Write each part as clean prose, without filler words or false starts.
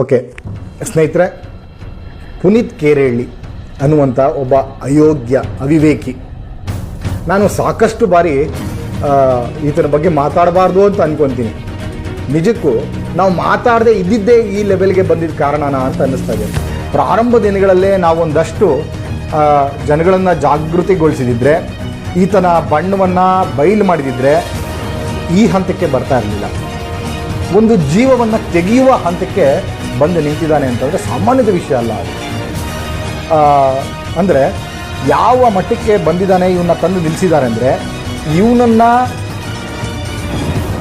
Okay ಸ್ನೇಹಿತರೆ, ಪುನೀತ್ ಕೇರೇಳಿ ಅನ್ನುವಂಥ ಒಬ್ಬ ಅಯೋಗ್ಯ ಅವಿವೇಕಿ. ನಾನು ಸಾಕಷ್ಟು ಬಾರಿ ಈತನ ಬಗ್ಗೆ ಮಾತಾಡಬಾರ್ದು ಅಂತ ಅಂದ್ಕೊತೀನಿ. ನಿಜಕ್ಕೂ ನಾವು ಮಾತಾಡದೆ ಇದ್ದಿದ್ದೇ ಈ ಲೆವೆಲ್ಗೆ ಬಂದಿದ್ದ ಕಾರಣನ ಅಂತ ಅನ್ನಿಸ್ತಾ ಇದೆ. ಪ್ರಾರಂಭ ದಿನಗಳಲ್ಲೇ ನಾವೊಂದಷ್ಟು ಜನಗಳನ್ನು ಜಾಗೃತಿಗೊಳಿಸಿದಿದ್ರೆ, ಈತನ ಬಣ್ಣವನ್ನು ಬಯಲು ಮಾಡಿದಿದ್ರೆ ಈ ಹಂತಕ್ಕೆ ಬರ್ತಾ ಇರಲಿಲ್ಲ. ಒಂದು ಜೀವವನ್ನು ತೆಗೆಯುವ ಹಂತಕ್ಕೆ ಬಂದು ನಿಂತಿದ್ದಾನೆ ಅಂತಂದರೆ ಸಾಮಾನ್ಯದ ವಿಷಯ ಅಲ್ಲ. ಅಂದರೆ ಯಾವ ಮಟ್ಟಕ್ಕೆ ಬಂದಿದ್ದಾನೆ, ಇವನ್ನ ತಂದು ನಿಲ್ಲಿಸಿದ್ದಾರೆ ಅಂದರೆ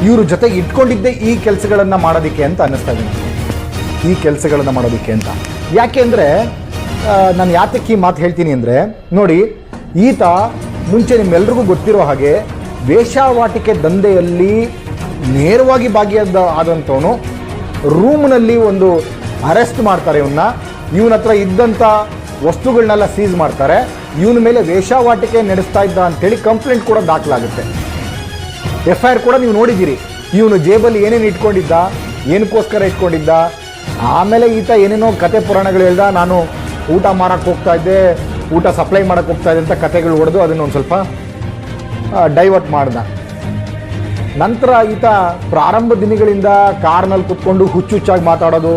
ಇವ್ರ ಜೊತೆಗೆ ಇಟ್ಕೊಂಡಿದ್ದೇ ಈ ಕೆಲಸಗಳನ್ನು ಮಾಡೋದಕ್ಕೆ ಅಂತ ಅನ್ನಿಸ್ತಾ ಇದೆ. ಈ ಕೆಲಸಗಳನ್ನು ಮಾಡೋದಕ್ಕೆ ಅಂತ ಯಾಕೆ ಅಂದರೆ, ನಾನು ಯಾತಕ್ಕೆ ಈ ಮಾತು ಹೇಳ್ತೀನಿ ಅಂದರೆ, ನೋಡಿ, ಈತ ಮುಂಚೆ ನಿಮ್ಮೆಲ್ರಿಗೂ ಗೊತ್ತಿರೋ ಹಾಗೆ ವೇಶ್ಯಾವಾಟಿಕೆ ದಂಧೆಯಲ್ಲಿ ನೇರವಾಗಿ ಆದಂಥವನು. ರೂಮ್ನಲ್ಲಿ ಒಂದು ಅರೆಸ್ಟ್ ಮಾಡ್ತಾರೆ ಇವನ ಹತ್ರ ಇದ್ದಂಥ ವಸ್ತುಗಳನ್ನೆಲ್ಲ ಸೀಸ್ ಮಾಡ್ತಾರೆ. ಇವನ ಮೇಲೆ ವೇಶ್ಯಾವಾಟಿಕೆ ನಡೆಸ್ತಾ ಇದ್ದ ಅಂತೇಳಿ ಕಂಪ್ಲೇಂಟ್ ಕೂಡ ದಾಖಲಾಗುತ್ತೆ. FIR ಕೂಡ ನೀವು ನೋಡಿದ್ದೀರಿ. ಇವನು ಜೇಬಲ್ಲಿ ಏನೇನು ಇಟ್ಕೊಂಡಿದ್ದ, ಏನಕ್ಕೋಸ್ಕರ ಇಟ್ಕೊಂಡಿದ್ದ. ಆಮೇಲೆ ಈತ ಏನೇನೋ ಕತೆ ಪುರಾಣಗಳು ಹೇಳ್ದ, ನಾನು ಊಟ ಮಾರಕ್ಕೆ ಹೋಗ್ತಾ ಇದ್ದೆ, ಊಟ ಸಪ್ಲೈ ಮಾಡೋಕ್ಕೆ ಹೋಗ್ತಾ ಇದ್ದೆ ಅಂತ ಕತೆಗಳು ಹೊಡೆದು ಅದನ್ನು ಒಂದು ಸ್ವಲ್ಪ ಡೈವರ್ಟ್ ಮಾಡ್ದ. ನಂತರ ಈತ ಪ್ರಾರಂಭ ದಿನಗಳಿಂದ ಕಾರ್ನಲ್ಲಿ ಕುತ್ಕೊಂಡು ಹುಚ್ಚುಚ್ಚಾಗಿ ಮಾತಾಡೋದು.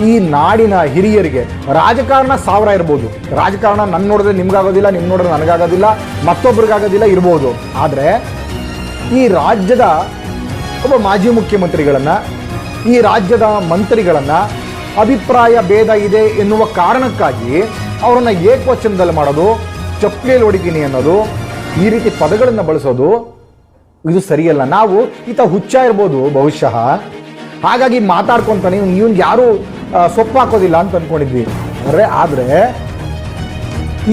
ಈ ನಾಡಿನ ಹಿರಿಯರಿಗೆ, ರಾಜಕಾರಣ 1000 ಇರ್ಬೋದು, ರಾಜಕಾರಣ ನನ್ನ ನೋಡಿದ್ರೆ ನಿಮ್ಗಾಗೋದಿಲ್ಲ, ನಿಮ್ಗೆ ನೋಡಿದ್ರೆ ನನಗಾಗೋದಿಲ್ಲ, ಮತ್ತೊಬ್ರಿಗಾಗೋದಿಲ್ಲ ಇರ್ಬೋದು. ಆದರೆ ಈ ರಾಜ್ಯದ ಒಬ್ಬ ಮಾಜಿ ಮುಖ್ಯಮಂತ್ರಿಗಳನ್ನು, ಈ ರಾಜ್ಯದ ಮಂತ್ರಿಗಳನ್ನು ಅಭಿಪ್ರಾಯ ಭೇದ ಇದೆ ಎನ್ನುವ ಕಾರಣಕ್ಕಾಗಿ ಅವರನ್ನು ಏಕವಚನದಲ್ಲಿ ಮಾಡೋದು, ಚಪ್ಪಲಿಯಲ್ಲಿ ಹೊಡಿತೀನಿ ಅನ್ನೋದು, ಈ ರೀತಿ ಪದಗಳನ್ನು ಬಳಸೋದು ಇದು ಸರಿಯಲ್ಲ. ನಾವು ಈತ ಹುಚ್ಚ ಇರ್ಬೋದು ಬಹುಶಃ, ಹಾಗಾಗಿ ಮಾತಾಡ್ಕೊತಾನೆ, ಇವ್ನಿಗೆ ಯಾರೂ ಸೊಪ್ಪು ಹಾಕೋದಿಲ್ಲ ಅಂತ ಅಂದ್ಕೊಂಡಿದ್ವಿ. ಆದರೆ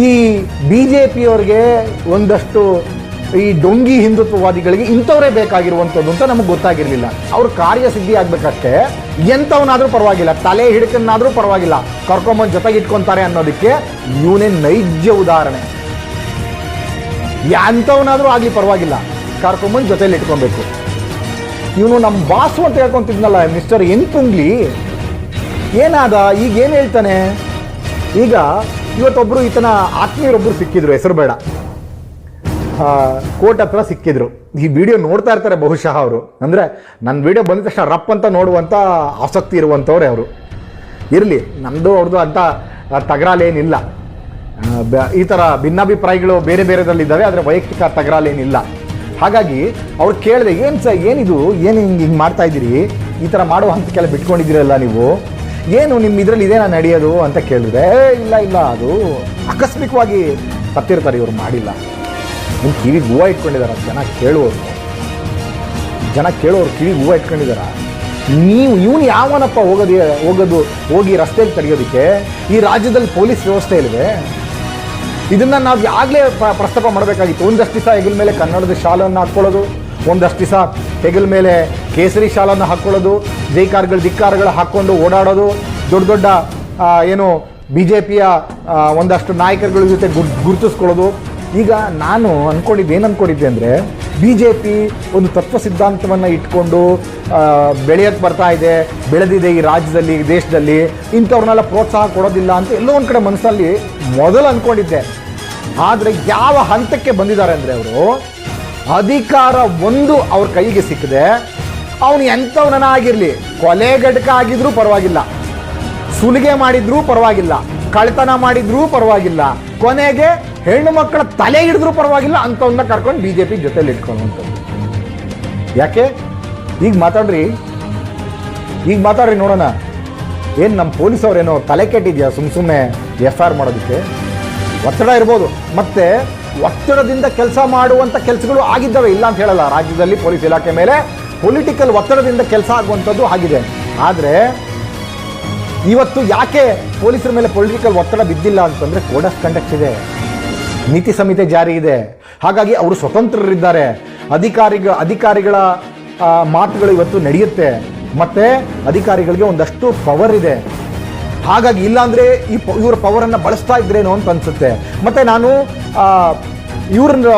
ಈ BJPಯವ್ರಿಗೆ, ಒಂದಷ್ಟು ಈ ಡೊಂಗಿ ಹಿಂದುತ್ವವಾದಿಗಳಿಗೆ ಇಂಥವರೇ ಬೇಕಾಗಿರುವಂಥದ್ದು ಅಂತ ನಮಗೆ ಗೊತ್ತಾಗಿರಲಿಲ್ಲ. ಅವ್ರ ಕಾರ್ಯಸಿದ್ಧಿ ಆಗಬೇಕಷ್ಟೇ. ಎಂಥವನಾದರೂ ಪರವಾಗಿಲ್ಲ, ತಲೆ ಹಿಡ್ಕನ್ನಾದರೂ ಪರವಾಗಿಲ್ಲ, ಕರ್ಕೊಂಬಂದು ಜೊತೆಗೆ ಇಟ್ಕೊತಾರೆ ಅನ್ನೋದಕ್ಕೆ ಇವನೇ ನೈಜ ಉದಾಹರಣೆ. ಎಂಥವನಾದರೂ ಆಗಲಿ ಪರವಾಗಿಲ್ಲ, ಕರ್ಕೊಂಬಂದು ಜೊತೆಯಲ್ಲಿ ಇಟ್ಕೊಬೇಕು. ಇವನು ನಮ್ಮ ಬಾಸು ಅಂತ ಹೇಳ್ಕೊತಿದ್ನಲ್ಲ, ಮಿಸ್ಟರ್ ಎನ್ಪುಂಗ್ಲಿ, ಏನಾದ ಈಗ ಏನು ಹೇಳ್ತಾನೆ? ಈಗ ಇವತ್ತೊಬ್ಬರು ಈತನ ಆತ್ಮೀಯರೊಬ್ಬರು ಸಿಕ್ಕಿದ್ರು, ಹೆಸರು ಬೇಡ, ಕೋರ್ಟ್ ಹತ್ರ ಸಿಕ್ಕಿದ್ರು. ಈ ವಿಡಿಯೋ ನೋಡ್ತಾ ಇರ್ತಾರೆ ಬಹುಶಃ ಅವರು. ಅಂದರೆ ನನ್ನ ವಿಡಿಯೋ ಬಂದ ತಕ್ಷಣ ರಪ್ ಅಂತ ನೋಡುವಂಥ ಆಸಕ್ತಿ ಇರುವಂಥವ್ರೆ ಅವರು. ಇರಲಿ, ನಮ್ಮದು ಅವ್ರದ್ದು ಅಂತ ತಗರಾಲೇನಿಲ್ಲ. ಈ ಥರ ಭಿನ್ನಾಭಿಪ್ರಾಯಗಳು ಬೇರೆ ಬೇರೆದಲ್ಲಿದ್ದಾವೆ, ಆದರೆ ವೈಯಕ್ತಿಕ ತಗರಾಲೇನಿಲ್ಲ. ಹಾಗಾಗಿ ಅವ್ರು ಕೇಳಿದೆ, ಏನಿದು ಹಿಂಗೆ ಮಾಡ್ತಾ ಇದ್ದೀರಿ, ಈ ಥರ ಮಾಡುವ ಹಂತಕ್ಕೆಲ್ಲ ಬಿಟ್ಕೊಂಡಿದ್ದೀರಲ್ಲ ನೀವು, ಏನು ನಿಮ್ಮ ಇದರಲ್ಲಿ ಇದೇನಾ ನಡೆಯೋದು ಅಂತ ಕೇಳಿದ್ರೆ, ಇಲ್ಲ ಅದು ಆಕಸ್ಮಿಕವಾಗಿ ಸತ್ತಿರ್ತಾರೆ, ಇವರು ಮಾಡಿಲ್ಲ. ನಿಮ್ಮ ಕಿವಿಗೆ ಹೂವು ಇಟ್ಕೊಂಡಿದ್ದಾರೆ ಜನ ಕೇಳೋರು ಕಿವಿಗೆ ಹೂವು ಇಟ್ಕೊಂಡಿದ್ದಾರ. ಇವನು ಯಾವನಪ್ಪ ಹೋಗಿ ರಸ್ತೆಯಲ್ಲಿ ತಡೆಯೋದಕ್ಕೆ? ಈ ರಾಜ್ಯದಲ್ಲಿ ಪೊಲೀಸ್ ವ್ಯವಸ್ಥೆ ಇಲ್ಲವೇ? ಇದನ್ನು ನಾವು ಆಗಲೇ ಪ್ರಸ್ತಾಪ ಮಾಡಬೇಕಾಗಿತ್ತು. ಒಂದಷ್ಟು ದಿವಸ ಹೆಗಲ ಮೇಲೆ ಕನ್ನಡದ ಶಾಲನ್ನು ಹಾಕ್ಕೊಳ್ಳೋದು, ಒಂದಷ್ಟು ದಿವಸ ಹೆಗಲ ಮೇಲೆ ಕೇಸರಿ ಶಾಲನ್ನು ಹಾಕ್ಕೊಳ್ಳೋದು, ಧಿಕ್ಕಾರಗಳು ಹಾಕ್ಕೊಂಡು ಓಡಾಡೋದು, ದೊಡ್ಡ ಏನು BJPಯ ಒಂದಷ್ಟು ನಾಯಕರುಗಳ ಜೊತೆ ಗುರುತಿಸ್ಕೊಳ್ಳೋದು. ಈಗ ನಾನು ಏನು ಅಂದರೆ, BJP ಒಂದು ತತ್ವ ಸಿದ್ಧಾಂತವನ್ನು ಇಟ್ಕೊಂಡು ಬೆಳೆಯೋಕ್ಕೆ ಬರ್ತಾ ಇದೆ, ಬೆಳೆದಿದೆ ಈ ರಾಜ್ಯದಲ್ಲಿ, ಈ ದೇಶದಲ್ಲಿ, ಇಂಥವ್ರನ್ನೆಲ್ಲ ಪ್ರೋತ್ಸಾಹ ಕೊಡೋದಿಲ್ಲ ಅಂತ ಎಲ್ಲೋ ಒಂದು ಕಡೆ ಮನಸ್ಸಲ್ಲಿ ಮೊದಲು ಅಂದ್ಕೊಂಡಿದ್ದೆ. ಆದರೆ ಯಾವ ಹಂತಕ್ಕೆ ಬಂದಿದ್ದಾರೆ ಅಂದರೆ, ಅವರು ಅಧಿಕಾರ ಅವ್ರ ಕೈಗೆ ಸಿಕ್ಕದೆ, ಅವನು ಎಂಥವನಾಗಿರಲಿ, ಕೊಲೆಗಡಕ ಆಗಿದ್ರೂ ಪರವಾಗಿಲ್ಲ, ಸುಲಿಗೆ ಮಾಡಿದ್ರೂ ಪರವಾಗಿಲ್ಲ, ಕಳ್ತನ ಮಾಡಿದ್ರೂ ಪರವಾಗಿಲ್ಲ, ಕೊನೆಗೆ ಹೆಣ್ಣು ಮಕ್ಕಳ ತಲೆ ಹಿಡಿದ್ರೂ ಪರವಾಗಿಲ್ಲ, ಅಂಥವನ್ನ ಕರ್ಕೊಂಡು BJP ಜೊತೆಲಿ ಇಟ್ಕೊಳ್ಳುವಂಥದ್ದು. ಯಾಕೆ? ಈಗ ಮಾತಾಡ್ರಿ ನೋಡೋಣ. ಏನು ನಮ್ಮ ಪೊಲೀಸವ್ರೇನೋ ತಲೆ ಕೆಟ್ಟಿದ್ಯಾ ಸುಮ್ಮನೆ FIR ಮಾಡೋದಕ್ಕೆ? ಒತ್ತಡ ಇರ್ಬೋದು, ಮತ್ತೆ ಒತ್ತಡದಿಂದ ಕೆಲಸ ಮಾಡುವಂಥ ಕೆಲಸಗಳು ಆಗಿದ್ದಾವೆ, ಇಲ್ಲ ಅಂತ ಹೇಳಲ್ಲ. ರಾಜ್ಯದಲ್ಲಿ ಪೊಲೀಸ್ ಇಲಾಖೆ ಮೇಲೆ ಪೊಲಿಟಿಕಲ್ ಒತ್ತಡದಿಂದ ಕೆಲಸ ಆಗುವಂಥದ್ದು ಆಗಿದೆ. ಆದರೆ ಇವತ್ತು ಯಾಕೆ ಪೊಲೀಸರ ಮೇಲೆ ಪೊಲಿಟಿಕಲ್ ಒತ್ತಡ ಬಿದ್ದಿಲ್ಲ ಅಂತಂದರೆ, ಕೋಡ್ ಆಫ್ ಕಂಡಕ್ಟ್ ಇದೆ, ನೀತಿ ಸಂಹಿತೆ ಜಾರಿ ಇದೆ. ಹಾಗಾಗಿ ಅವರು ಸ್ವತಂತ್ರರಿದ್ದಾರೆ. ಅಧಿಕಾರಿಗಳ ಮಾತುಗಳು ಇವತ್ತು ನಡೆಯುತ್ತೆ, ಮತ್ತು ಅಧಿಕಾರಿಗಳಿಗೆ ಒಂದಷ್ಟು ಪವರ್ ಇದೆ. ಹಾಗಾಗಿ ಇಲ್ಲಾಂದರೆ ಇವ್ರ ಪವರನ್ನು ಬಳಸ್ತಾ ಇದ್ರೇನೋ ಅಂತ ಅನಿಸುತ್ತೆ. ಮತ್ತು ನಾನು ಇವ್ರನ್ನ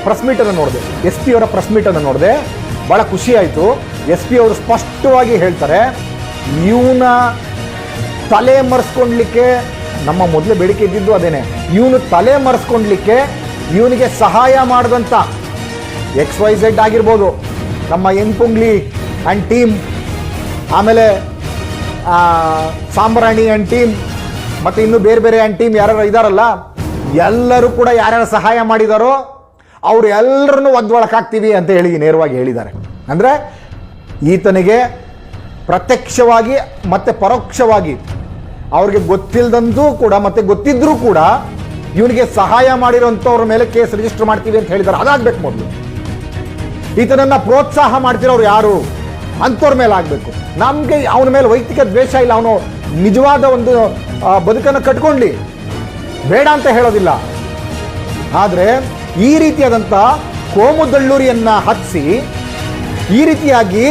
ಪ್ರೆಸ್ ಮೀಟನ್ನು ನೋಡಿದೆ, SP ಅವರ ಪ್ರೆಸ್ ಮೀಟನ್ನು ನೋಡಿದೆ, ಭಾಳ ಖುಷಿ ಆಯಿತು. SP ಅವರು ಸ್ಪಷ್ಟವಾಗಿ ಹೇಳ್ತಾರೆ, ಇವನ ತಲೆ ಮರೆಸ್ಕೊಂಡ್ಲಿಕ್ಕೆ ನಮ್ಮ ಮೊದಲೇ ಬೇಡಿಕೆ ಇದ್ದಿದ್ದು ಅದೇನೆ. ಇವನು ತಲೆ ಮರೆಸ್ಕೊಂಡ್ಲಿಕ್ಕೆ ಇವನಿಗೆ ಸಹಾಯ ಮಾಡಿದಂಥ XYZ ಆಗಿರ್ಬೋದು, ನಮ್ಮ ಎನ್ಪುಂಗ್ಲಿ ಆ್ಯಂಡ್ ಟೀಮ್, ಆಮೇಲೆ ಸಾಂಬ್ರಾಣಿ ಆ್ಯಂಡ್ ಟೀಮ್, ಮತ್ತು ಇನ್ನು ಬೇರೆ ಬೇರೆ ಆ್ಯಂಡ್ ಟೀಮ್ ಯಾರ್ಯಾರು ಇದ್ದಾರಲ್ಲ, ಎಲ್ಲರೂ ಕೂಡ ಯಾರ್ಯಾರು ಸಹಾಯ ಮಾಡಿದಾರೋ ಅವರು ಎಲ್ಲರನ್ನೂ ಒದ್ದೊಳಕಾಗ್ತೀವಿ ಅಂತ ಹೇಳಿ ನೇರವಾಗಿ ಹೇಳಿದ್ದಾರೆ. ಅಂದರೆ ಈತನಿಗೆ ಪ್ರತ್ಯಕ್ಷವಾಗಿ ಮತ್ತು ಪರೋಕ್ಷವಾಗಿ ಅವ್ರಿಗೆ ಗೊತ್ತಿಲ್ಲದಂತೂ ಕೂಡ ಮತ್ತು ಗೊತ್ತಿದ್ರೂ ಕೂಡ ಇವನಿಗೆ ಸಹಾಯ ಮಾಡಿರೋಂಥವ್ರ ಮೇಲೆ ಕೇಸ್ ರಿಜಿಸ್ಟರ್ ಮಾಡ್ತೀವಿ ಅಂತ ಹೇಳಿದ್ದಾರೆ. ಅದಾಗಬೇಕು ಮೊದಲು. ಈತನನ್ನು ಪ್ರೋತ್ಸಾಹ ಮಾಡ್ತಿರೋರು ಯಾರು ಅಂಥವ್ರ ಮೇಲೆ ಆಗಬೇಕು. ನಮಗೆ ಅವನ ಮೇಲೆ ವೈಯಕ್ತಿಕ ದ್ವೇಷ ಇಲ್ಲ, ಅವನು ನಿಜವಾದ ಒಂದು ಬದುಕನ್ನು ಕಟ್ಕೊಳ್ಳಿ, ಬೇಡ ಅಂತ ಹೇಳೋದಿಲ್ಲ. ಆದರೆ ಈ ರೀತಿಯಾದಂಥ ಕೋಮುದಳ್ಳೂರಿಯನ್ನು ಹತ್ತಿಸಿ ಈ ರೀತಿಯಾಗಿ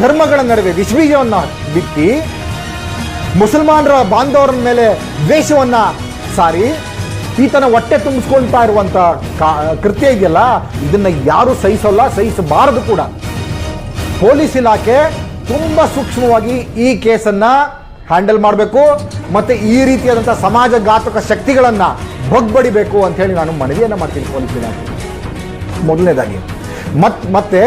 ಧರ್ಮಗಳ ನಡುವೆ ವಿಷಬೀಜವನ್ನು ಬಿತ್ತಿ ಮುಸಲ್ಮಾನರ ಬಾಂಧವರ ಮೇಲೆ ದ್ವೇಷವನ್ನು ಸಾರಿ ಈತನ ಹೊಟ್ಟೆ ತುಂಬಿಸ್ಕೊಳ್ತಾ ಇರುವಂಥ ಕೃತ್ಯ ಇದೆಯಲ್ಲ, ಇದನ್ನು ಯಾರೂ ಸಹಿಸೋಲ್ಲ, ಸಹಿಸಬಾರದು ಕೂಡ. ಪೊಲೀಸ್ ಇಲಾಖೆ ತುಂಬ ಸೂಕ್ಷ್ಮವಾಗಿ ಈ ಕೇಸನ್ನು ಹ್ಯಾಂಡಲ್ ಮಾಡಬೇಕು ಮತ್ತು ಈ ರೀತಿಯಾದಂಥ ಸಮಾಜಘಾತಕ ಶಕ್ತಿಗಳನ್ನು ಬಗ್ಬಡಿಬೇಕು ಅಂತ ಹೇಳಿ ನಾನು ಮನವಿಯನ್ನು ಮಾಡ್ತೀನಿ ಪೊಲೀಸ್ ಇಲಾಖೆ. ಮೊದಲನೇದಾಗಿ ಮತ್ತೆ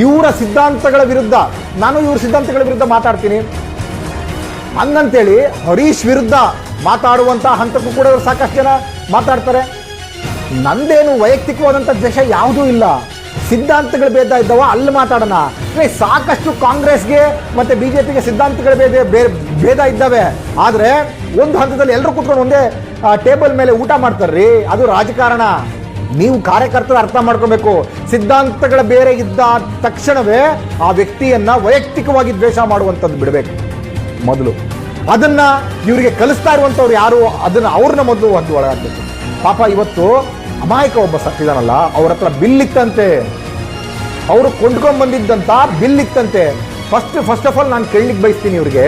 ಇವರ ಸಿದ್ಧಾಂತಗಳ ವಿರುದ್ಧ, ನಾನು ಇವ್ರ ಸಿದ್ಧಾಂತಗಳ ವಿರುದ್ಧ ಮಾತಾಡ್ತೀನಿ ಹಂಗಂತೇಳಿ ಹರೀಶ್ ವಿರುದ್ಧ ಮಾತಾಡುವಂಥ ಹಂತಕ್ಕೂ ಕೂಡ ಇವರು ಸಾಕಷ್ಟು ಜನ ಮಾತಾಡ್ತಾರೆ. ನಂದೇನು ವೈಯಕ್ತಿಕವಾದಂಥ ದ್ವೇಷ ಯಾವುದೂ ಇಲ್ಲ, ಸಿದ್ಧಾಂತಗಳು ಭೇದ ಇದ್ದಾವ ಅಲ್ಲಿ ಮಾತಾಡೋಣ. ಸಾಕಷ್ಟು ಕಾಂಗ್ರೆಸ್ಗೆ ಮತ್ತು BJPಗೆ ಸಿದ್ಧಾಂತಗಳ ಭೇದ ಇದ್ದಾವೆ. ಆದರೆ ಒಂದು ಹಂತದಲ್ಲಿ ಎಲ್ಲರೂ ಕೂತ್ಕೊಂಡು ಒಂದೇ ಟೇಬಲ್ ಮೇಲೆ ಊಟ ಮಾಡ್ತಾರ್ರಿ, ಅದು ರಾಜಕಾರಣ. ನೀವು ಕಾರ್ಯಕರ್ತರು ಅರ್ಥ ಮಾಡ್ಕೋಬೇಕು. ಸಿದ್ಧಾಂತಗಳ ಬೇರೆ ಇದ್ದ ತಕ್ಷಣವೇ ಆ ವ್ಯಕ್ತಿಯನ್ನ ವೈಯಕ್ತಿಕವಾಗಿ ದ್ವೇಷ ಮಾಡುವಂಥದ್ದು ಬಿಡಬೇಕು. ಮೊದಲು ಅದನ್ನ ಇವರಿಗೆ ಕಲಿಸ್ತಾ ಇರುವಂಥವ್ರು ಯಾರು, ಅದನ್ನ ಅವ್ರನ್ನ ಮೊದಲು ಒಂದು ಒಳಗಾಗಬೇಕು. ಪಾಪ ಇವತ್ತು ಅಮಾಯಕ ಒಬ್ಬ ಸತ್ತಿದಾನಲ್ಲ, ಅವ್ರ ಹತ್ರ ಬಿಲ್ ಇತ್ತಂತೆ, ಅವರು ಕೊಂಡ್ಕೊಂಡ್ ಬಂದಿದ್ದಂತ ಬಿಲ್ ಇತ್ತಂತೆ. ಫಸ್ಟ್ ಆಫ್ ಆಲ್ ನಾನು ಕೇಳಲಿಕ್ಕೆ ಬಯಸ್ತೀನಿ, ಇವ್ರಿಗೆ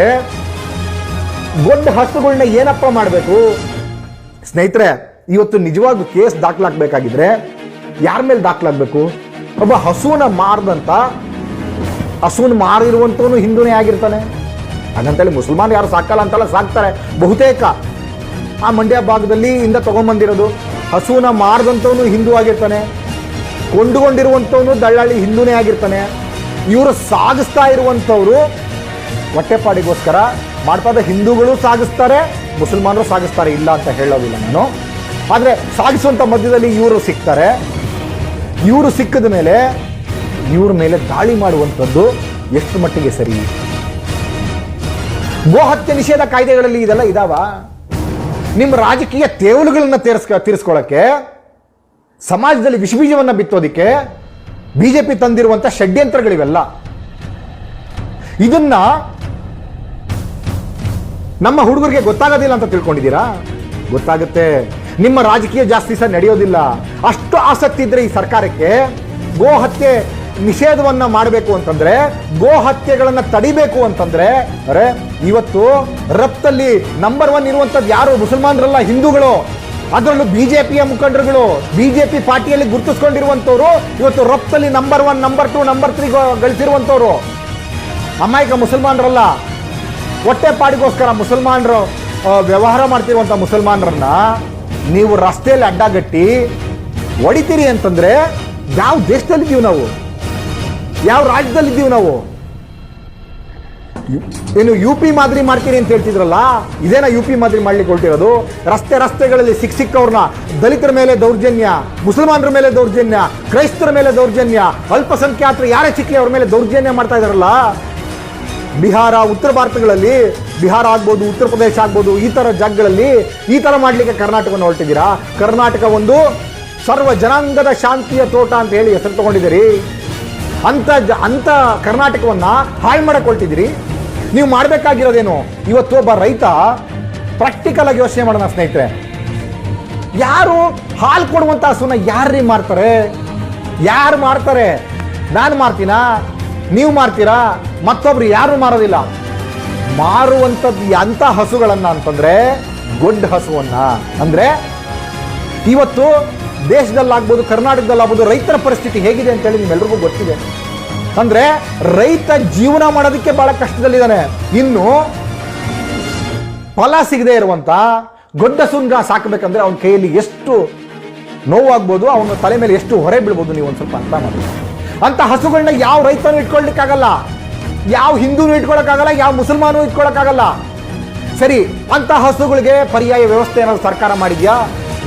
ದೊಡ್ಡ ಹಸುಗಳನ್ನ ಏನಪ್ಪ ಮಾಡಬೇಕು ಸ್ನೇಹಿತರೆ? ಇವತ್ತು ನಿಜವಾಗ್ಲೂ ಕೇಸ್ ದಾಖಲಾಗಬೇಕಾಗಿದ್ರೆ ಯಾರ ಮೇಲೆ ದಾಖಲಾಗಬೇಕು? ಒಬ್ಬ ಹಸುವನ್ನ ಮಾರದಂತ, ಹಸುವನ್ನ ಮಾರಿರುವಂತವನು ಹಿಂದೂನೇ ಆಗಿರ್ತಾನೆ. ಹಾಗಂತೇಳಿ ಮುಸಲ್ಮಾನ್ ಯಾರು ಸಾಕಲ್ಲ ಅಂತಲ್ಲ, ಸಾಕ್ತಾರೆ ಬಹುತೇಕ. ಆ ಮಂಡ್ಯ ಭಾಗದಲ್ಲಿ ಇಂದ ತಗೊಂಡ್ಬಂದಿರೋದು ಹಸುವನ್ನ ಮಾರದಂಥವನು ಹಿಂದೂ ಆಗಿರ್ತಾನೆ, ಕೊಂಡುಕೊಂಡಿರುವಂಥವನು ದಳ್ಳಾಳಿ ಹಿಂದೂನೇ ಆಗಿರ್ತಾನೆ. ಇವರು ಸಾಗಿಸ್ತಾ ಇರುವಂಥವ್ರು ಹೊಟ್ಟೆಪಾಡಿಗೋಸ್ಕರ ಮಾಡ್ತಾ ಹಿಂದೂಗಳು ಸಾಗಿಸ್ತಾರೆ, ಮುಸಲ್ಮಾನರು ಸಾಗಿಸ್ತಾರೆ, ಇಲ್ಲ ಅಂತ ಹೇಳೋದಿಲ್ಲ ನಾನು. ಆದರೆ ಸಾಗಿಸುವಂಥ ಮಧ್ಯದಲ್ಲಿ ಇವರು ಸಿಗ್ತಾರೆ. ಇವರು ಸಿಕ್ಕಿದ ಮೇಲೆ ಇವ್ರ ಮೇಲೆ ದಾಳಿ ಮಾಡುವಂಥದ್ದು ಎಷ್ಟು ಮಟ್ಟಿಗೆ ಸರಿ? ಗೋಹತ್ಯೆ ನಿಷೇಧ ಕಾಯ್ದೆಗಳಲ್ಲಿ ಇದೆಲ್ಲ ಇದಾವ? ನಿಮ್ಮ ರಾಜಕೀಯ ತೇವಲುಗಳನ್ನ ತೀರಿಸ್ಕೊಳ್ಳೋಕ್ಕೆ, ಸಮಾಜದಲ್ಲಿ ವಿಷಬೀಜವನ್ನು ಬಿತ್ತೋದಿಕ್ಕೆ BJP ತಂದಿರುವಂಥ ಷಡ್ಯಂತ್ರಗಳಿವೆಲ್ಲ. ಇದನ್ನ ನಮ್ಮ ಹುಡುಗರಿಗೆ ಗೊತ್ತಾಗೋದಿಲ್ಲ ಅಂತ ತಿಳ್ಕೊಂಡಿದ್ದೀರಾ? ಗೊತ್ತಾಗುತ್ತೆ. ನಿಮ್ಮ ರಾಜಕೀಯ ಜಾಸ್ತಿ ಸಹ ನಡೆಯೋದಿಲ್ಲ. ಅಷ್ಟು ಆಸಕ್ತಿ ಇದ್ರೆ ಈ ಸರ್ಕಾರಕ್ಕೆ ಗೋಹತ್ಯೆ ನಿಷೇಧವನ್ನ ಮಾಡಬೇಕು ಅಂತಂದ್ರೆ, ಗೋಹತ್ಯೆಗಳನ್ನ ತಡಿಬೇಕು ಅಂತಂದ್ರೆ, ಅರೆ ಇವತ್ತು ರಫ್ತಲ್ಲಿ ನಂಬರ್ 1 ಇರುವಂತದ್ದು ಯಾರು? ಮುಸಲ್ಮಾನರಲ್ಲ, ಹಿಂದೂಗಳು. ಅದರಲ್ಲೂ BJPಯ ಮುಖಂಡರುಗಳು, BJP ಪಾರ್ಟಿಯಲ್ಲಿ ಗುರುತಿಸ್ಕೊಂಡಿರುವಂತವ್ರು ಇವತ್ತು ರಫ್ತಲ್ಲಿ ನಂಬರ್ 1, ನಂಬರ್ 2, ನಂಬರ್ 3 ಗಳಿಸಿರುವಂತವ್ರು ಅಮಾಯಕ ಮುಸಲ್ಮಾನರಲ್ಲ. ಹೊಟ್ಟೆ ಪಾಡಿಗೋಸ್ಕರ ಮುಸಲ್ಮಾನರು ವ್ಯವಹಾರ ಮಾಡ್ತಿರುವಂಥ ಮುಸಲ್ಮಾನರನ್ನ ನೀವು ರಸ್ತೆಯಲ್ಲಿ ಅಡ್ಡಗಟ್ಟಿ ಹೊಡಿತೀರಿ ಅಂತಂದ್ರೆ ಯಾವ ದೇಶದಲ್ಲಿದ್ದೀವಿ ನಾವು? ಯಾವ ರಾಜ್ಯದಲ್ಲಿದ್ದೀವಿ ನಾವು? ಏನು UP ಮಾದರಿ ಮಾಡ್ತೀರಿ ಅಂತ ಹೇಳ್ತಿದ್ರಲ್ಲ, ಇದೇನಾ UP ಮಾದರಿ ಮಾಡ್ಲಿಕ್ಕೆ ಹೊರಟಿರೋದು? ರಸ್ತೆಗಳಲ್ಲಿ ಸಿಕ್ಕವ್ರನ್ನ ದಲಿತರ ಮೇಲೆ ದೌರ್ಜನ್ಯ, ಮುಸಲ್ಮಾನರ ಮೇಲೆ ದೌರ್ಜನ್ಯ, ಕ್ರೈಸ್ತರ ಮೇಲೆ ದೌರ್ಜನ್ಯ, ಅಲ್ಪಸಂಖ್ಯಾತರು ಯಾರೇ ಸಿಕ್ಕಲಿ ಅವ್ರ ಮೇಲೆ ದೌರ್ಜನ್ಯ ಮಾಡ್ತಾ ಇದಾರಲ್ಲ. ಬಿಹಾರ, ಉತ್ತರ ಭಾರತಗಳಲ್ಲಿ, ಬಿಹಾರ ಆಗ್ಬೋದು, ಉತ್ತರ ಪ್ರದೇಶ ಆಗ್ಬೋದು, ಈ ಥರ ಜಾಗಗಳಲ್ಲಿ ಈ ಥರ ಮಾಡಲಿಕ್ಕೆ ಕರ್ನಾಟಕವನ್ನು ಹೊರಟಿದ್ದೀರಾ. ಕರ್ನಾಟಕ ಒಂದು ಸರ್ವ ಜನಾಂಗದ ಶಾಂತಿಯ ತೋಟ ಅಂತ ಹೇಳಿ ಹೆಸರು ತಗೊಂಡಿದ್ದೀರಿ. ಅಂತ ಕರ್ನಾಟಕವನ್ನು ಹಾಳು ಮಾಡಕ್ಕೆ ಹೊರಟಿದ್ದೀರಿ. ನೀವು ಮಾಡಬೇಕಾಗಿರೋದೇನು? ಇವತ್ತು ಒಬ್ಬ ರೈತ ಪ್ರಾಕ್ಟಿಕಲ್ ಆಗಿ ಯೋಚನೆ ಮಾಡೋಣ ಸ್ನೇಹಿತರೆ. ಯಾರು ಹಾಲು ಕೊಡುವಂಥ ಹಸುನ ಯಾರ್ರೀ ಮಾರ್ತಾರೆ? ಯಾರು ಮಾರ್ತಾರೆ? ನಾನು ಮಾರ್ತೀನಾ? ನೀವು ಮಾರ್ತೀರಾ? ಮತ್ತೊಬ್ರು ಯಾರು ಮಾರೋದಿಲ್ಲ. ಮಾರುವಂಥದ್ದು ಎಂಥ ಹಸುಗಳನ್ನ ಅಂತಂದ್ರೆ ದೊಡ್ಡ ಹಸುವನ್ನ. ಅಂದ್ರೆ ಇವತ್ತು ದೇಶದಲ್ಲಾಗ್ಬೋದು, ಕರ್ನಾಟಕದಲ್ಲಾಗ್ಬೋದು, ರೈತರ ಪರಿಸ್ಥಿತಿ ಹೇಗಿದೆ ಅಂತೇಳಿ ನಿಮ್ಮೆಲ್ರಿಗೂ ಗೊತ್ತಿದೆ. ಅಂದ್ರೆ ರೈತ ಜೀವನ ಮಾಡೋದಕ್ಕೆ ಬಹಳ ಕಷ್ಟದಲ್ಲಿದ್ದಾನೆ. ಇನ್ನು ಫಲ ಸಿಗದೆ ಇರುವಂತ ಗೊಡ್ಡಸುಂಗ ಸಾಕಬೇಕಂದ್ರೆ ಅವನ ಕೈಯಲ್ಲಿ ಎಷ್ಟು ನೋವಾಗ್ಬೋದು, ಅವನ ತಲೆ ಮೇಲೆ ಎಷ್ಟು ಹೊರೆ ಬೀಳ್ಬೋದು, ನೀವು ಒಂದು ಸ್ವಲ್ಪ ಅರ್ಥ ಮಾಡಿ. ಅಂತ ಹಸುಗಳನ್ನ ಯಾವ ರೈತನೂ ಇಟ್ಕೊಳ್ಲಿಕ್ಕಾಗಲ್ಲ, ಯಾವ ಹಿಂದೂನು ಇಟ್ಕೊಳಕ್ಕಾಗಲ್ಲ, ಯಾವ ಮುಸಲ್ಮಾನು ಇಟ್ಕೊಳಕ್ಕಾಗಲ್ಲ. ಸರಿ, ಅಂತ ಹಸುಗಳಿಗೆ ಪರ್ಯಾಯ ವ್ಯವಸ್ಥೆ ಏನಾದ್ರು ಸರ್ಕಾರ ಮಾಡಿದ್ಯಾ?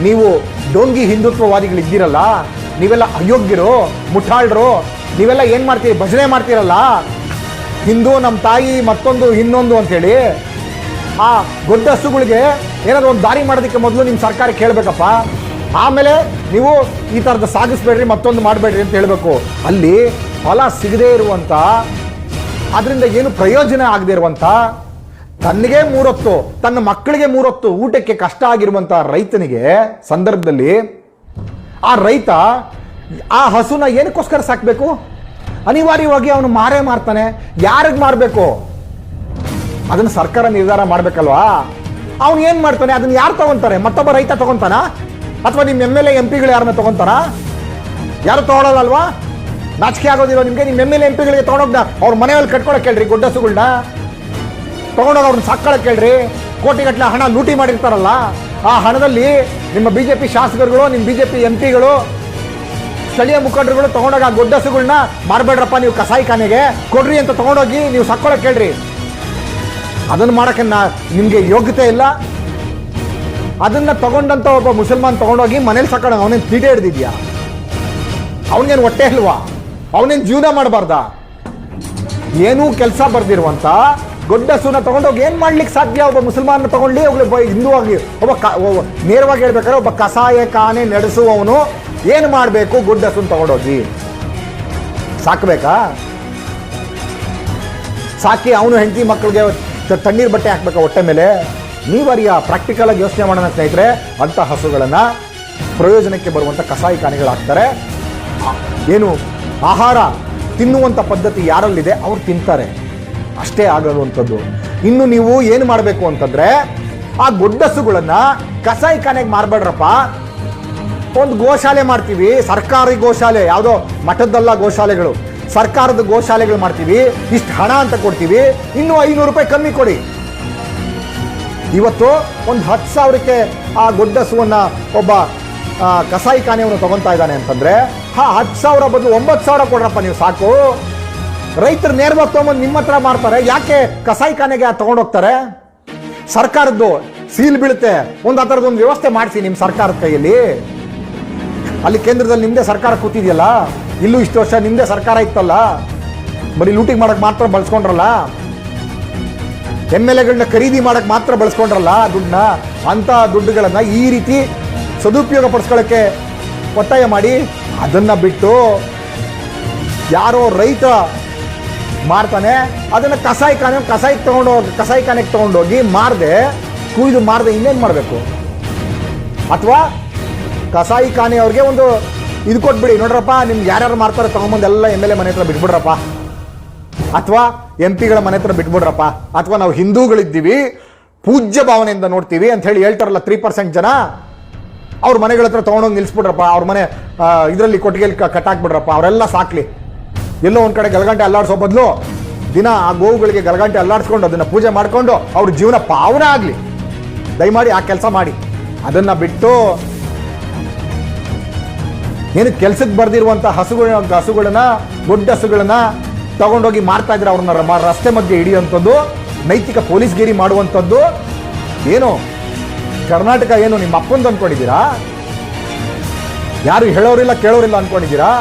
ನೀವು ಡೋಂಗಿ ಹಿಂದುತ್ವವಾದಿಗಳಿದ್ದೀರಲ್ಲ, ನೀವೆಲ್ಲ ಅಯೋಗ್ಯರು, ಮುಠಾಳ್ರು, ನೀವೆಲ್ಲ ಏನ್ ಮಾಡ್ತೀರಿ? ಭಜನೆ ಮಾಡ್ತೀರಲ್ಲ, ಹಿಂದೂ ನಮ್ಮ ತಾಯಿ ಮತ್ತೊಂದು ಇನ್ನೊಂದು ಅಂತೇಳಿ. ಆ ದೊಡ್ಡ ಹಸುಗಳಿಗೆ ಏನಾದ್ರು ಒಂದು ದಾರಿ ಮಾಡೋದಕ್ಕೆ ಮೊದಲು ನಿಮ್ಮ ಸರ್ಕಾರ ಕೇಳಬೇಕಪ್ಪ. ಆಮೇಲೆ ನೀವು ಈ ಥರದ ಸಾಗಿಸ್ಬೇಡ್ರಿ, ಮತ್ತೊಂದು ಮಾಡಬೇಡ್ರಿ ಅಂತ ಹೇಳಬೇಕು. ಅಲ್ಲಿ ಫಲ ಸಿಗದೇ ಇರುವಂಥ, ಅದರಿಂದ ಏನು ಪ್ರಯೋಜನ ಆಗದೆ ಇರುವಂಥ, ತನಗೆ ಮೂರೊತ್ತು, ತನ್ನ ಮಕ್ಕಳಿಗೆ ಮೂರೊತ್ತು ಊಟಕ್ಕೆ ಕಷ್ಟ ಆಗಿರುವಂಥ ರೈತನಿಗೆ ಸಂದರ್ಭದಲ್ಲಿ ಆ ರೈತ ಆ ಹಸುನ ಏನಕ್ಕೋಸ್ಕರ ಸಾಕಬೇಕು? ಅನಿವಾರ್ಯವಾಗಿ ಅವನು ಮಾರೇ ಮಾರ್ತಾನೆ. ಯಾರಿಗೆ ಮಾರಬೇಕು ಅದನ್ನು ಸರ್ಕಾರ ನಿರ್ಧಾರ ಮಾಡಬೇಕಲ್ವಾ? ಅವನು ಏನು ಮಾಡ್ತಾನೆ? ಅದನ್ನು ಯಾರು ತಗೊಂತಾರೆ? ಮತ್ತೊಬ್ಬ ರೈತ ತಗೊಂತಾನ? ಅಥವಾ ನಿಮ್ಮ MLA MP ಯಾರನ್ನ ತಗೊಂತಾರ? ಯಾರು ತಗೊಳ್ಳೋದಲ್ವಾ? ನಾಚಿಕೆ ಆಗೋದಿಲ್ಲ ನಿಮಗೆ? ನಿಮ್ಮ MLA MP ತಗೊಂಡೋಗ್ದ ಅವ್ರ ಮನೆಯಲ್ಲಿ ಕಟ್ಕೊಳಕ್ ಹೇಳ್ರಿ, ಗೊಡ್ಡ ಹಸುಗಳನ್ನ ತಗೊಂಡೋಗಿ ಅವ್ರನ್ನ ಸಾಕ್ಕೊಳಕ್ ಹೇಳ್ರಿ. ಕೋಟಿಗಟ್ಟಲೆ ಹಣ ಲೂಟಿ ಮಾಡಿರ್ತಾರಲ್ಲ, ಆ ಹಣದಲ್ಲಿ ನಿಮ್ಮ BJP ಶಾಸಕರುಗಳು, ನಿಮ್ಮ BJP MP ಸ್ಥಳೀಯ ಮುಖಂಡರುಗಳು ತಗೊಂಡೋಗಿ ಆ ಗೊಡ್ಡ ಹಸುಗಳನ್ನ ಮಾರ್ಬೇಡ್ರಪ್ಪ, ನೀವು ಕಸಾಯಿ ಖಾನೆಗೆ ಕೊಡ್ರಿ ಅಂತ ತಗೊಂಡೋಗಿ ನೀವು ಸಾಕ್ಕೊಳಕ್ ಹೇಳ್ರಿ. ಅದನ್ನು ಮಾಡಕ್ಕೆ ನಿಮಗೆ ಯೋಗ್ಯತೆ ಇಲ್ಲ. ಅದನ್ನ ತಗೊಂಡಂತ ಒಬ್ಬ ಮುಸಲ್ಮಾನ್ ತಗೊಂಡೋಗಿ ಮನೇಲಿ ಸಾಕೋಣ, ಅವನೇನು ತೀಟೆ ಹಿಡ್ದಿದ್ಯಾ? ಅವನಿಗೇನು ಹೊಟ್ಟೆ ಇಲ್ವಾ? ಅವನೇನು ಜೀವನ ಮಾಡಬಾರ್ದ? ಏನೂ ಕೆಲಸ ಬರ್ದಿರುವಂತ ದೊಡ್ಡ ಹಸುನ ತಗೊಂಡೋಗಿ ಏನ್ ಮಾಡ್ಲಿಕ್ಕೆ ಸಾಧ್ಯ? ಒಬ್ಬ ಮುಸಲ್ಮಾನ ತಗೊಂಡು ಒಬ್ಬ ಹಿಂದೂ ಆಗಿ ಒಬ್ಬ ನೇರವಾಗಿ ಹೇಳ್ಬೇಕಾದ್ರೆ ಒಬ್ಬ ಕಸಾಯ ಖಾನೆ ನಡೆಸುವವನು ಏನು ಮಾಡಬೇಕು? ದೊಡ್ಡ ಹಸುನ ತಗೊಂಡೋಗಿ ಸಾಕಬೇಕಾ? ಸಾಕಿ ಅವನು ಹೆಂಡತಿ ಮಕ್ಕಳಿಗೆ ತಣ್ಣೀರು ಬಟ್ಟೆ ಹಾಕ್ಬೇಕಾ ಹೊಟ್ಟೆ ಮೇಲೆ? ನೀವರಿಯ ಪ್ರಾಕ್ಟಿಕಲ್ ಆಗಿ ಯೋಚನೆ ಮಾಡೋಣ ಸ್ನೇಹಿತರೆ. ಅಂಥ ಹಸುಗಳನ್ನು ಪ್ರಯೋಜನಕ್ಕೆ ಬರುವಂಥ ಕಸಾಯಿ ಖಾನೆಗಳಾಗ್ತಾರೆ. ಏನು ಆಹಾರ ತಿನ್ನುವಂಥ ಪದ್ಧತಿ ಯಾರಲ್ಲಿದೆ ಅವ್ರು ತಿಂತಾರೆ, ಅಷ್ಟೇ ಆಗುವಂಥದ್ದು. ಇನ್ನು ನೀವು ಏನು ಮಾಡಬೇಕು ಅಂತಂದ್ರೆ, ಆ ಗೊಡ್ಡಸುಗಳನ್ನು ಕಸಾಯಿ ಖಾನೆಗೆ ಮಾರ್ಬೇಡ್ರಪ್ಪ. ಒಂದು ಗೋಶಾಲೆ ಮಾಡ್ತೀವಿ, ಸರ್ಕಾರಿ ಗೋಶಾಲೆ, ಯಾವುದೋ ಮಠದ್ದಲ್ಲ ಗೋಶಾಲೆಗಳು, ಸರ್ಕಾರದ ಗೋಶಾಲೆಗಳು ಮಾಡ್ತೀವಿ, ಇಷ್ಟು ಹಣ ಅಂತ ಕೊಡ್ತೀವಿ, ಇನ್ನೂ 500 ರೂಪಾಯಿ ಕಮ್ಮಿ ಕೊಡಿ. ಇವತ್ತು ಒಂದು 10,000ಕ್ಕೆ ಆ ಗೊಡ್ಡಸುವನ್ನ ಒಬ್ಬ ಕಸಾಯಿ ಖಾನೆಯವನು ತಗೊಂತಾ ಇದ್ದಾನೆ ಅಂತಂದ್ರೆ, 10,000 ಬದಲು 9,000 ಕೊಡ್ರಪ್ಪ ನೀವು ಸಾಕು. ರೈತರು ನೇರವಾಗಿ ತಗೊಂಬಂದು ನಿಮ್ಮ ಹತ್ರ ಮಾಡ್ತಾರೆ. ಯಾಕೆ ಕಸಾಯಿ ಖಾನೆಗೆ ತಗೊಂಡೋಗ್ತಾರೆ? ಸರ್ಕಾರದ್ದು ಸೀಲ್ ಬೀಳುತ್ತೆ. ಒಂದು ಆ ಥರದೊಂದು ವ್ಯವಸ್ಥೆ ಮಾಡಿಸಿ ನಿಮ್ಮ ಸರ್ಕಾರದ ಕೈಯಲ್ಲಿ. ಅಲ್ಲಿ ಕೇಂದ್ರದಲ್ಲಿ ನಿಮ್ಮದೇ ಸರ್ಕಾರ ಕೂತಿದೆಯಲ್ಲ, ಇಲ್ಲೂ ಇಷ್ಟು ವರ್ಷ ನಿಮ್ಮದೇ ಸರ್ಕಾರ ಇತ್ತಲ್ಲ, ಬರೀ ಲೂಟಿಂಗ್ ಮಾಡಕ್ಕೆ ಮಾತ್ರ ಬಳಸ್ಕೊಂಡ್ರಲ್ಲ, MLAಗಳನ್ನ ಖರೀದಿ ಮಾಡಕ್ಕೆ ಮಾತ್ರ ಬಳಸ್ಕೊಂಡ್ರಲ್ಲ ದುಡ್ಡನ್ನ. ಅಂಥ ದುಡ್ಡುಗಳನ್ನು ಈ ರೀತಿ ಸದುಪಯೋಗ ಪಡಿಸ್ಕೊಳ್ಳೋಕ್ಕೆ ಒತ್ತಾಯ ಮಾಡಿ, ಅದನ್ನು ಬಿಟ್ಟು ಯಾರೋ ರೈತ ಮಾರ್ತಾನೆ, ಅದನ್ನು ಕಸಾಯಿ ಖಾನೆಗೆ ತಗೊಂಡೋಗಿ ಮಾರದೆ, ಕುಯ್ದು ಮಾರದೆ ಇನ್ನೇನು ಮಾಡಬೇಕು? ಅಥವಾ ಕಸಾಯಿ ಖಾನೆಯವ್ರಿಗೆ ಒಂದು ಇದು ಕೊಟ್ಬಿಡಿ, ನೋಡ್ರಪ್ಪ ನಿಮ್ಗೆ ಯಾರ್ಯಾರು ಮಾರ್ತಾರೆ ತಗೊಂಬಂದು ಎಲ್ಲ MLA ಮನೆ ಹತ್ರ ಬಿಟ್ಬಿಡ್ರಪ್ಪ, ಅಥವಾ MP ಮನೆ ಹತ್ರ ಬಿಟ್ಬಿಡ್ರಪ್ಪ, ಅಥವಾ ನಾವು ಹಿಂದೂಗಳಿದ್ದೀವಿ, ಪೂಜ್ಯ ಭಾವನೆಯಿಂದ ನೋಡ್ತೀವಿ ಅಂತ ಹೇಳಿ ಹೇಳ್ತಾರಲ್ಲ 3% ಜನ, ಅವ್ರ ಮನೆಗಳ ಹತ್ರ ತೊಗೊಂಡೋಗಿ ನಿಲ್ಲಿಸ್ಬಿಡ್ರಪ್ಪ, ಅವ್ರ ಮನೆ ಇದರಲ್ಲಿ ಕೊಟ್ಟಿಗೆಯಲ್ಲಿ ಕಟ್ಟಾಕ್ಬಿಡ್ರಪ್ಪ, ಅವರೆಲ್ಲ ಸಾಕ್ಲಿ. ಎಲ್ಲೋ ಒಂದು ಕಡೆ ಗಲಗಂಟೆ ಅಲ್ಲಾಡಿಸೋ ಬದಲು ದಿನ ಆ ಗೋವುಗಳಿಗೆ ಗಲಗಂಟೆ ಅಲ್ಲಾಡಿಸ್ಕೊಂಡು ಅದನ್ನು ಪೂಜೆ ಮಾಡಿಕೊಂಡು ಅವ್ರ ಜೀವನ ಪಾವನ ಆಗಲಿ. ದಯಮಾಡಿ ಆ ಕೆಲಸ ಮಾಡಿ. ಅದನ್ನು ಬಿಟ್ಟು ಏನು ಕೆಲಸಕ್ಕೆ ಬರ್ದಿರುವಂಥ ಹಸುಗಳನ್ನ ದೊಡ್ಡ ಹಸುಗಳನ್ನ ತಗೊಂಡೋಗಿ ಮಾರ್ತಾ ಇದ್ರೆ ಅವ್ರನ್ನ ರಸ್ತೆ ಮಧ್ಯೆ ಹಿಡಿಯುವಂಥದ್ದು, ನೈತಿಕ ಪೊಲೀಸ್ಗಿರಿ ಮಾಡುವಂಥದ್ದು. ಏನು ಕರ್ನಾಟಕ ಏನು ನಿಮ್ಮ ಅಪ್ಪಂದು ಅಂದ್ಕೊಂಡಿದ್ದೀರಾ? ಯಾರು ಹೇಳೋರಿಲ್ಲ ಕೇಳೋರಿಲ್ಲ ಅಂದ್ಕೊಂಡಿದ್ದೀರಾ?